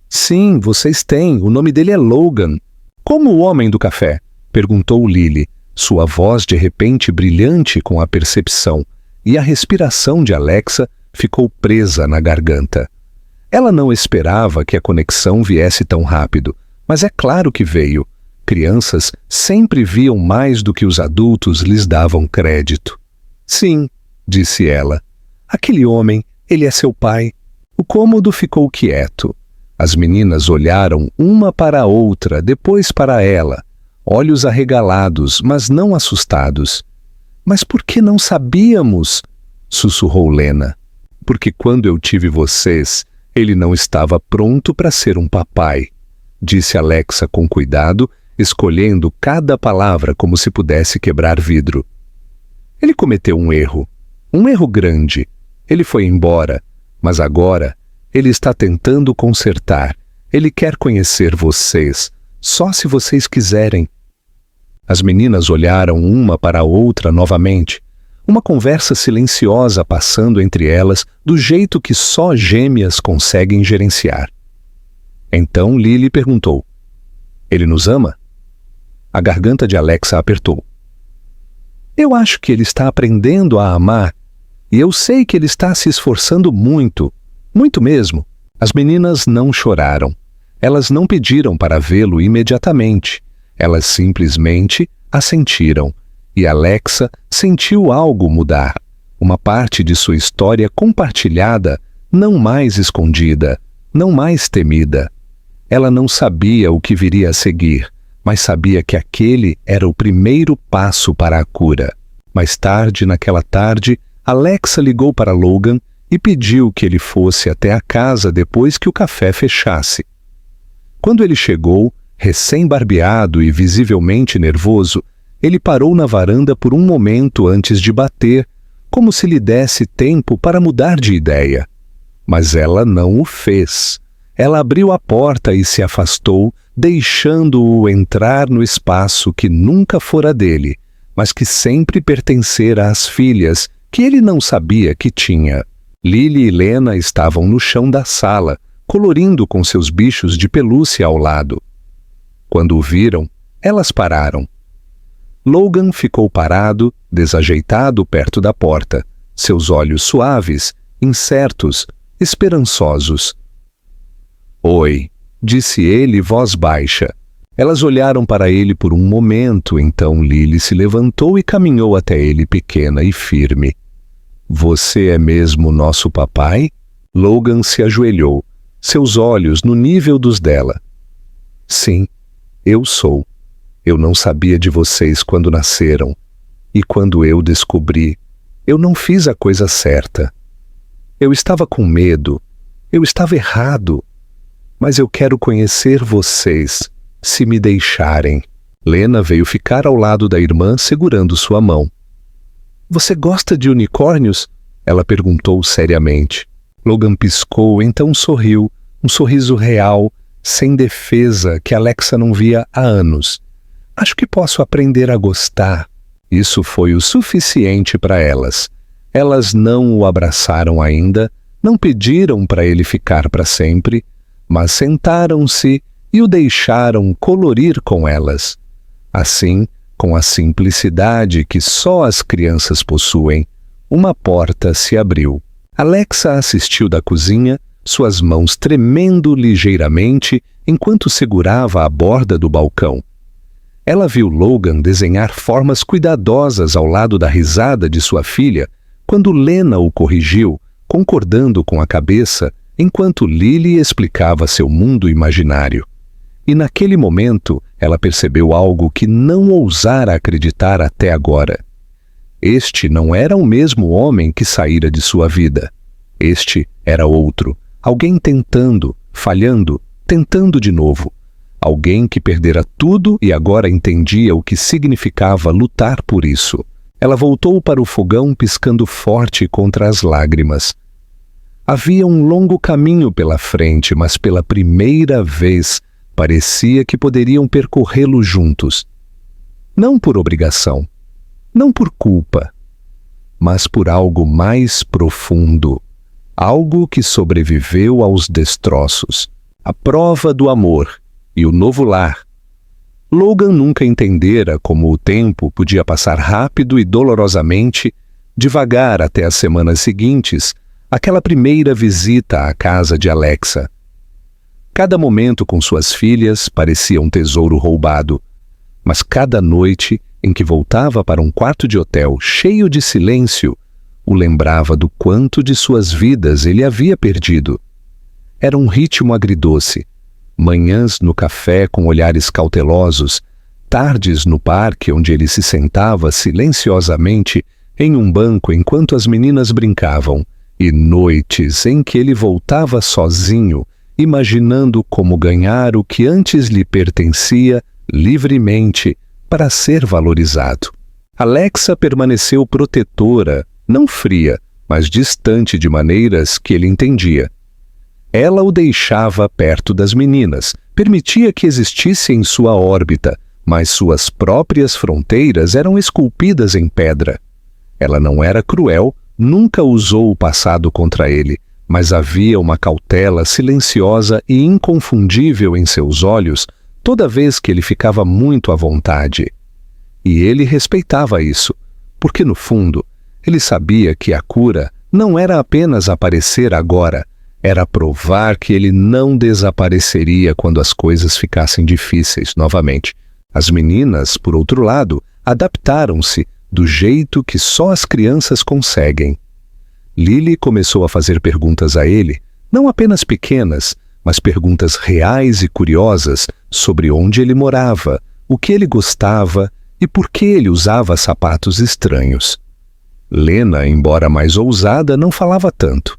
Sim, vocês têm. O nome dele é Logan. Como o homem do café? Perguntou Lily, sua voz de repente brilhante com a percepção, e a respiração de Alexa ficou presa na garganta. Ela não esperava que a conexão viesse tão rápido, mas é claro que veio. Crianças sempre viam mais do que os adultos lhes davam crédito. Sim, disse ela. Aquele homem, ele é seu pai. O cômodo ficou quieto. As meninas olharam uma para a outra, depois para ela, olhos arregalados, mas não assustados. Mas por que não sabíamos? Sussurrou Lena. Porque quando eu tive vocês, ele não estava pronto para ser um papai, disse Alexa com cuidado, escolhendo cada palavra como se pudesse quebrar vidro. Ele cometeu um erro grande. Ele foi embora, mas agora ele está tentando consertar. Ele quer conhecer vocês, só se vocês quiserem. As meninas olharam uma para a outra novamente, uma conversa silenciosa passando entre elas do jeito que só gêmeas conseguem gerenciar. Então Lily perguntou: ele nos ama? A garganta de Alexa apertou. Eu acho que ele está aprendendo a amar, e eu sei que ele está se esforçando muito, muito mesmo. As meninas não choraram. Elas não pediram para vê-lo imediatamente. Elas simplesmente assentiram. E Alexa sentiu algo mudar. Uma parte de sua história compartilhada, não mais escondida, não mais temida. Ela não sabia o que viria a seguir, mas sabia que aquele era o primeiro passo para a cura. Mais tarde, naquela tarde, Alexa ligou para Logan e pediu que ele fosse até a casa depois que o café fechasse. Quando ele chegou, recém-barbeado e visivelmente nervoso, ele parou na varanda por um momento antes de bater, como se lhe desse tempo para mudar de ideia. Mas ela não o fez. Ela abriu a porta e se afastou, deixando-o entrar no espaço que nunca fora dele, mas que sempre pertencera às filhas, que ele não sabia que tinha. Lily e Lena estavam no chão da sala, colorindo com seus bichos de pelúcia ao lado. Quando o viram, elas pararam. Logan ficou parado, desajeitado perto da porta, seus olhos suaves, incertos, esperançosos. Oi, disse ele, voz baixa. Elas olharam para ele por um momento, então Lily se levantou e caminhou até ele pequena e firme. Você é mesmo nosso papai? Logan se ajoelhou, seus olhos no nível dos dela. Sim, eu sou. Eu não sabia de vocês quando nasceram. E quando eu descobri, eu não fiz a coisa certa. Eu estava com medo. Eu estava errado. Mas eu quero conhecer vocês, se me deixarem. Lena veio ficar ao lado da irmã, segurando sua mão. Você gosta de unicórnios? Ela perguntou seriamente. Logan piscou, então sorriu, um sorriso real, sem defesa, que Alexa não via há anos. Acho que posso aprender a gostar. Isso foi o suficiente para elas. Elas não o abraçaram ainda, não pediram para ele ficar para sempre, mas sentaram-se e o deixaram colorir com elas. Assim, com a simplicidade que só as crianças possuem, uma porta se abriu. Alexa assistiu da cozinha, suas mãos tremendo ligeiramente enquanto segurava a borda do balcão. Ela viu Logan desenhar formas cuidadosas ao lado da risada de sua filha, quando Lena o corrigiu, concordando com a cabeça, enquanto Lily explicava seu mundo imaginário. E naquele momento, ela percebeu algo que não ousara acreditar até agora. Este não era o mesmo homem que saíra de sua vida. Este era outro, alguém tentando, falhando, tentando de novo. Alguém que perdera tudo e agora entendia o que significava lutar por isso. Ela voltou para o fogão piscando forte contra as lágrimas. Havia um longo caminho pela frente, mas pela primeira vez parecia que poderiam percorrê-lo juntos. Não por obrigação, não por culpa, mas por algo mais profundo. Algo que sobreviveu aos destroços. A prova do amor e o novo lar. Logan nunca entendera como o tempo podia passar rápido e dolorosamente, devagar até as semanas seguintes, aquela primeira visita à casa de Alexa. Cada momento com suas filhas parecia um tesouro roubado, mas cada noite em que voltava para um quarto de hotel cheio de silêncio, o lembrava do quanto de suas vidas ele havia perdido. Era um ritmo agridoce. Manhãs no café com olhares cautelosos, tardes no parque onde ele se sentava silenciosamente em um banco enquanto as meninas brincavam, e noites em que ele voltava sozinho, imaginando como ganhar o que antes lhe pertencia livremente para ser valorizado. Alexa permaneceu protetora, não fria, mas distante de maneiras que ele entendia. Ela o deixava perto das meninas, permitia que existisse em sua órbita, mas suas próprias fronteiras eram esculpidas em pedra. Ela não era cruel, nunca usou o passado contra ele, mas havia uma cautela silenciosa e inconfundível em seus olhos toda vez que ele ficava muito à vontade. E ele respeitava isso, porque no fundo, ele sabia que a cura não era apenas aparecer agora, era provar que ele não desapareceria quando as coisas ficassem difíceis novamente. As meninas, por outro lado, adaptaram-se do jeito que só as crianças conseguem. Lily começou a fazer perguntas a ele, não apenas pequenas, mas perguntas reais e curiosas sobre onde ele morava, o que ele gostava e por que ele usava sapatos estranhos. Lena, embora mais ousada, não falava tanto.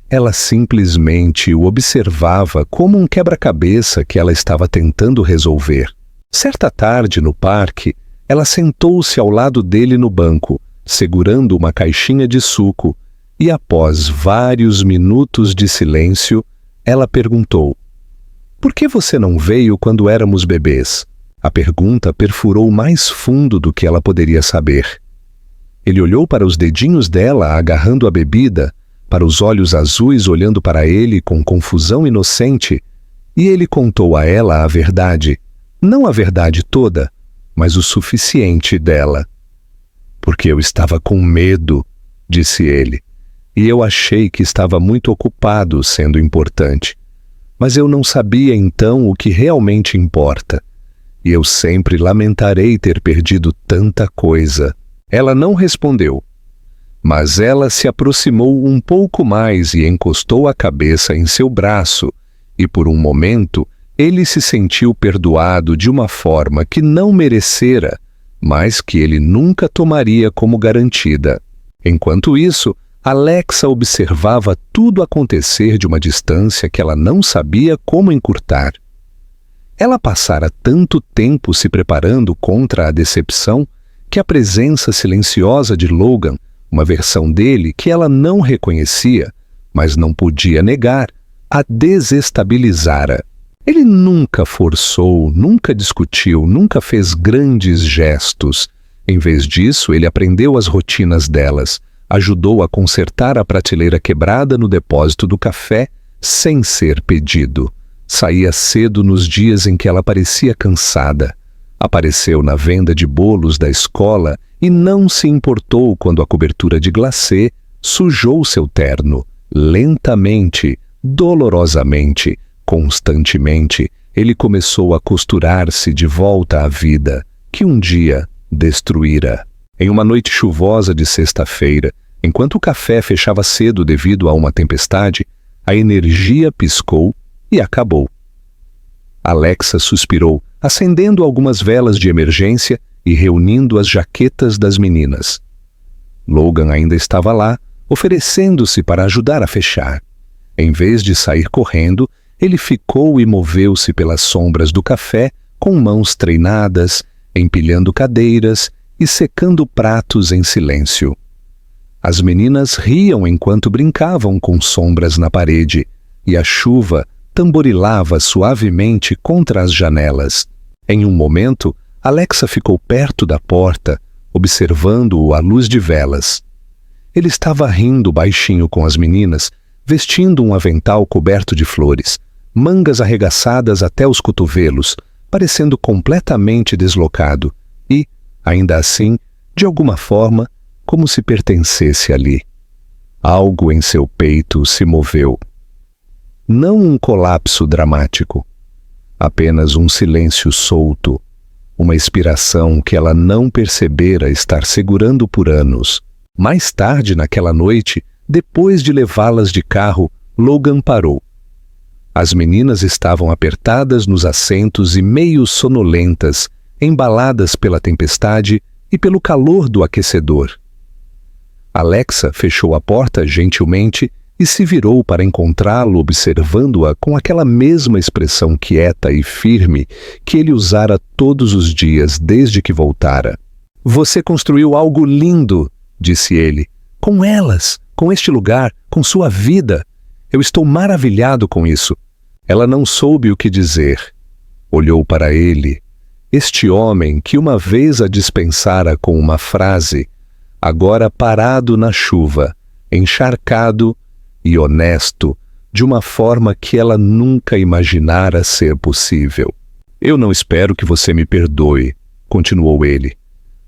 Ela simplesmente o observava como um quebra-cabeça que ela estava tentando resolver. Certa tarde, no parque, ela sentou-se ao lado dele no banco, segurando uma caixinha de suco, e após vários minutos de silêncio, ela perguntou: "Por que você não veio quando éramos bebês?" A pergunta perfurou mais fundo do que ela poderia saber. Ele olhou para os dedinhos dela agarrando a bebida, para os olhos azuis olhando para ele com confusão inocente, e ele contou a ela a verdade, não a verdade toda, mas o suficiente dela. "Porque eu estava com medo", disse ele, "e eu achei que estava muito ocupado sendo importante. Mas eu não sabia então o que realmente importa. E eu sempre lamentarei ter perdido tanta coisa." Ela não respondeu, mas ela se aproximou um pouco mais e encostou a cabeça em seu braço, e por um momento ele se sentiu perdoado de uma forma que não merecera, mas que ele nunca tomaria como garantida. Enquanto isso, Alexa observava tudo acontecer de uma distância que ela não sabia como encurtar. Ela passara tanto tempo se preparando contra a decepção que a presença silenciosa de Logan, uma versão dele que ela não reconhecia, mas não podia negar, a desestabilizara. Ele nunca forçou, nunca discutiu, nunca fez grandes gestos. Em vez disso, ele aprendeu as rotinas delas, ajudou a consertar a prateleira quebrada no depósito do café sem ser pedido. Saía cedo nos dias em que ela parecia cansada. Apareceu na venda de bolos da escola e não se importou quando a cobertura de glacê sujou seu terno. Lentamente, dolorosamente, constantemente, ele começou a costurar-se de volta à vida, que um dia destruíra. Em uma noite chuvosa de sexta-feira, enquanto o café fechava cedo devido a uma tempestade, a energia piscou e acabou. Alexa suspirou, acendendo algumas velas de emergência e reunindo as jaquetas das meninas. Logan ainda estava lá, oferecendo-se para ajudar a fechar. Em vez de sair correndo, ele ficou e moveu-se pelas sombras do café com mãos treinadas, empilhando cadeiras e secando pratos em silêncio. As meninas riam enquanto brincavam com sombras na parede, e a chuva tamborilava suavemente contra as janelas. Em um momento, Alexa ficou perto da porta, observando-o à luz de velas. Ele estava rindo baixinho com as meninas, vestindo um avental coberto de flores, mangas arregaçadas até os cotovelos, parecendo completamente deslocado e, ainda assim, de alguma forma, como se pertencesse ali. Algo em seu peito se moveu. Não um colapso dramático, apenas um silêncio solto, uma inspiração que ela não percebera estar segurando por anos. Mais tarde naquela noite, depois de levá-las de carro, Logan parou. As meninas estavam apertadas nos assentos e meio sonolentas, embaladas pela tempestade e pelo calor do aquecedor. Alexa fechou a porta gentilmente e se virou para encontrá-lo observando-a com aquela mesma expressão quieta e firme que ele usara todos os dias desde que voltara. "Você construiu algo lindo", disse ele. "Com elas, com este lugar, com sua vida. Eu estou maravilhado com isso." Ela não soube o que dizer. Olhou para ele. Este homem que uma vez a dispensara com uma frase, agora parado na chuva, encharcado e honesto, de uma forma que ela nunca imaginara ser possível. "Eu não espero que você me perdoe", continuou ele,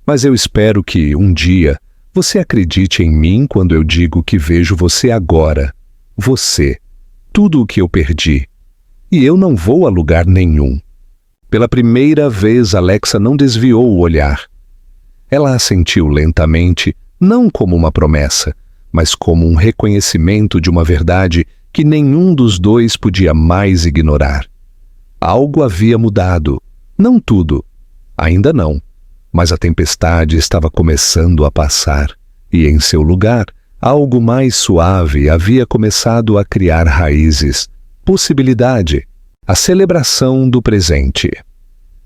"mas eu espero que, um dia, você acredite em mim quando eu digo que vejo você agora. Você, tudo o que eu perdi. E eu não vou a lugar nenhum." Pela primeira vez, Alexa não desviou o olhar. Ela assentiu lentamente, não como uma promessa, mas como um reconhecimento de uma verdade que nenhum dos dois podia mais ignorar. Algo havia mudado. Não tudo. Ainda não. Mas a tempestade estava começando a passar, e em seu lugar, algo mais suave havia começado a criar raízes. Possibilidade. A celebração do presente.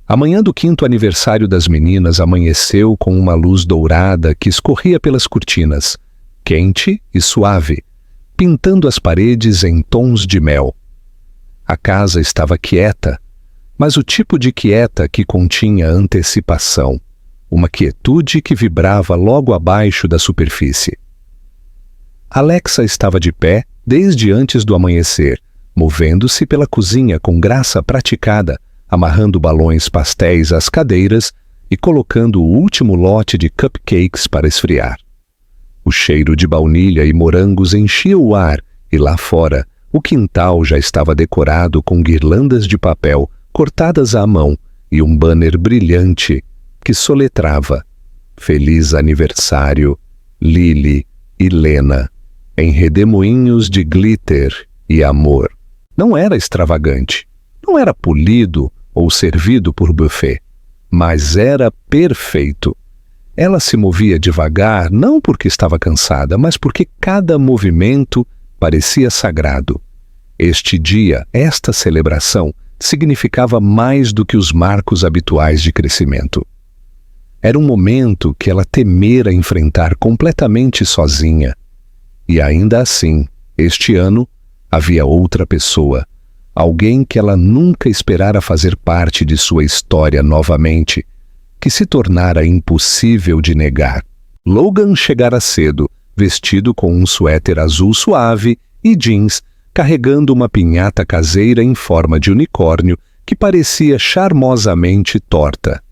A manhã do 5º aniversário das meninas amanheceu com uma luz dourada que escorria pelas cortinas, quente e suave, pintando as paredes em tons de mel. A casa estava quieta, mas o tipo de quieta que continha antecipação, uma quietude que vibrava logo abaixo da superfície. Alexa estava de pé desde antes do amanhecer, movendo-se pela cozinha com graça praticada, amarrando balões pastéis às cadeiras e colocando o último lote de cupcakes para esfriar. O cheiro de baunilha e morangos enchia o ar e lá fora o quintal já estava decorado com guirlandas de papel cortadas à mão e um banner brilhante que soletrava "Feliz aniversário, Lily e Lena", em redemoinhos de glitter e amor. Não era extravagante, não era polido ou servido por buffet, mas era perfeito. Ela se movia devagar, não porque estava cansada, mas porque cada movimento parecia sagrado. Este dia, esta celebração, significava mais do que os marcos habituais de crescimento. Era um momento que ela temera enfrentar completamente sozinha. E ainda assim, este ano, havia outra pessoa, alguém que ela nunca esperara fazer parte de sua história novamente, que se tornara impossível de negar. Logan chegara cedo, vestido com um suéter azul suave e jeans, carregando uma pinhata caseira em forma de unicórnio que parecia charmosamente torta.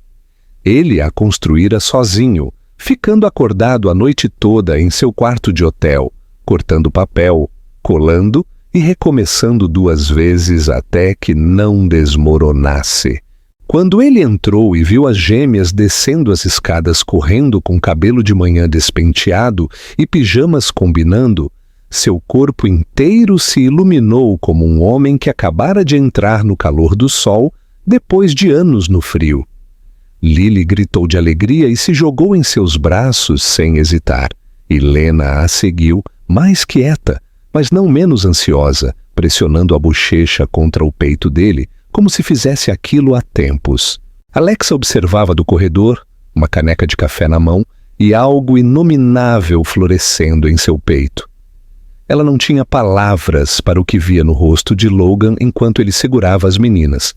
Ele a construíra sozinho, ficando acordado a noite toda em seu quarto de hotel, cortando papel, colando e recomeçando 2 vezes até que não desmoronasse. Quando ele entrou e viu as gêmeas descendo as escadas correndo com cabelo de manhã despenteado e pijamas combinando, Seu corpo inteiro se iluminou como um homem que acabara de entrar no calor do sol depois de anos no frio. Lily gritou de alegria e se jogou em seus braços sem hesitar, e Lena a seguiu, mais quieta, mas não menos ansiosa, pressionando a bochecha contra o peito dele, como se fizesse aquilo há tempos. Alexa observava do corredor, uma caneca de café na mão e algo inominável florescendo em seu peito. Ela não tinha palavras para o que via no rosto de Logan enquanto ele segurava as meninas.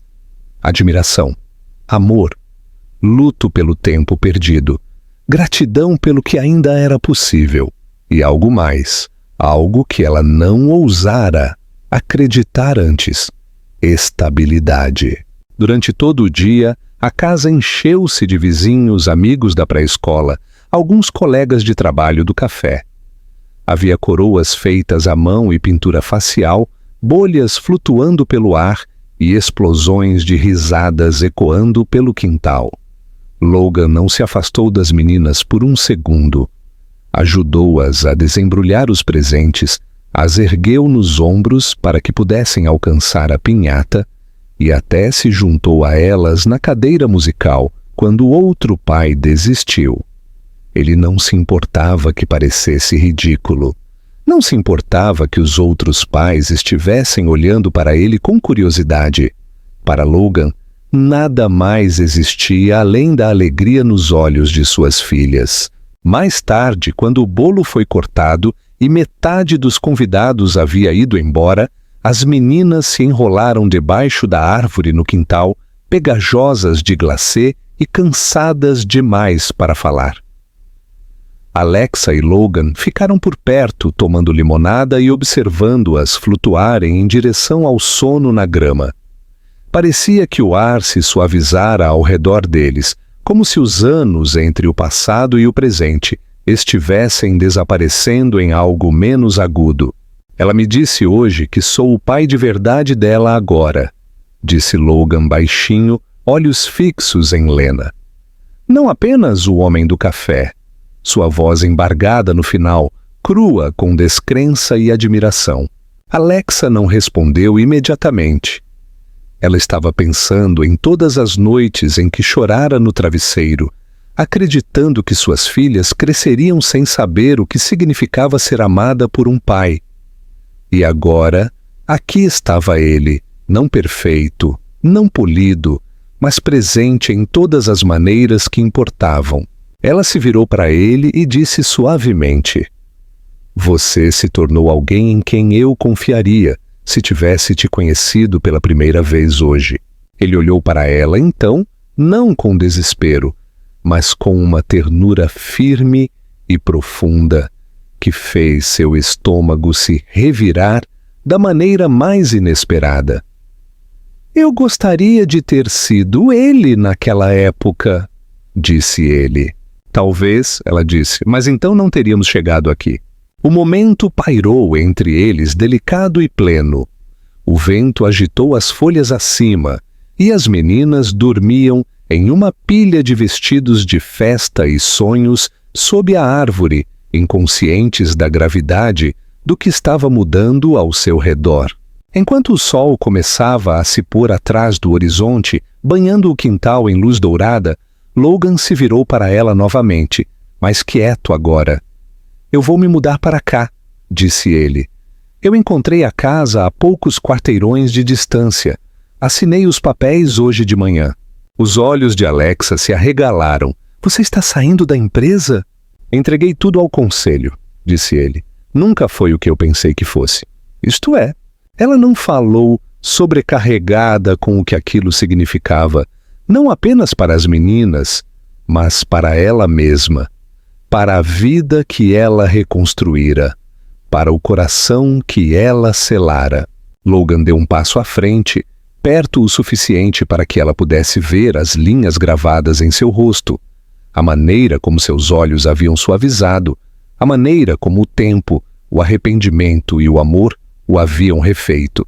Admiração, amor, luto pelo tempo perdido, gratidão pelo que ainda era possível e algo mais, algo que ela não ousara acreditar antes: estabilidade. Durante todo o dia, a casa encheu-se de vizinhos, amigos da pré-escola, alguns colegas de trabalho do café. Havia coroas feitas à mão e pintura facial, bolhas flutuando pelo ar e explosões de risadas ecoando pelo quintal. Logan não se afastou das meninas por um segundo. Ajudou-as a desembrulhar os presentes, as ergueu nos ombros para que pudessem alcançar a pinhata e até se juntou a elas na cadeira musical quando outro pai desistiu. Ele não se importava que parecesse ridículo. Não se importava que os outros pais estivessem olhando para ele com curiosidade. Para Logan, nada mais existia além da alegria nos olhos de suas filhas. Mais tarde, quando o bolo foi cortado e metade dos convidados havia ido embora, as meninas se enrolaram debaixo da árvore no quintal, pegajosas de glacê e cansadas demais para falar. Alexa e Logan ficaram por perto tomando limonada e observando-as flutuarem em direção ao sono na grama. Parecia que o ar se suavizara ao redor deles, como se os anos entre o passado e o presente estivessem desaparecendo em algo menos agudo. Ela me disse hoje que sou o pai de verdade dela agora, disse Logan baixinho, olhos fixos em Lena. Não apenas o homem do café. Sua voz embargada no final, crua com descrença e admiração. Alexa não respondeu imediatamente. Ela estava pensando em todas as noites em que chorara no travesseiro, acreditando que suas filhas cresceriam sem saber o que significava ser amada por um pai. E agora, aqui estava ele, não perfeito, não polido, mas presente em todas as maneiras que importavam. Ela se virou para ele e disse suavemente: "Você se tornou alguém em quem eu confiaria se tivesse te conhecido pela primeira vez hoje." Ele olhou para ela então, não com desespero, mas com uma ternura firme e profunda que fez seu estômago se revirar da maneira mais inesperada. "Eu gostaria de ter sido ele naquela época", disse ele. "Talvez", ela disse, "mas então não teríamos chegado aqui." O momento pairou entre eles delicado e pleno. O vento agitou as folhas acima e as meninas dormiam em uma pilha de vestidos de festa e sonhos sob a árvore, inconscientes da gravidade do que estava mudando ao seu redor. Enquanto o sol começava a se pôr atrás do horizonte, banhando o quintal em luz dourada, Logan se virou para ela novamente, mais quieto agora. "Eu vou me mudar para cá", disse ele. "Eu encontrei a casa a poucos quarteirões de distância. Assinei os papéis hoje de manhã." Os olhos de Alexa se arregalaram. "Você está saindo da empresa?" "Entreguei tudo ao conselho", disse ele. "Nunca foi o que eu pensei que fosse." Isto é, ela não falou sobrecarregada com o que aquilo significava, não apenas para as meninas, mas para ela mesma, para a vida que ela reconstruíra, para o coração que ela selara. Logan deu um passo à frente, perto o suficiente para que ela pudesse ver as linhas gravadas em seu rosto, a maneira como seus olhos haviam suavizado, a maneira como o tempo, o arrependimento e o amor o haviam refeito.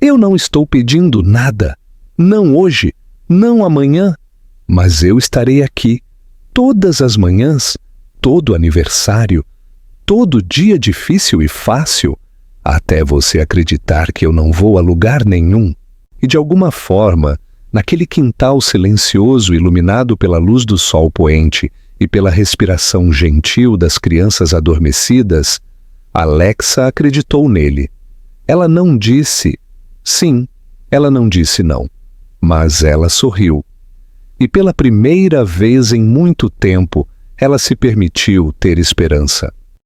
"Eu não estou pedindo nada, não hoje, não amanhã, mas eu estarei aqui, todas as manhãs, todo aniversário, todo dia difícil e fácil, até você acreditar que eu não vou a lugar nenhum. E de alguma forma, naquele quintal silencioso iluminado pela luz do sol poente e pela respiração gentil das crianças adormecidas, Alexa acreditou nele. Ela não disse sim, ela não disse não, mas ela sorriu. E pela primeira vez em muito tempo, ela se permitiu ter esperança.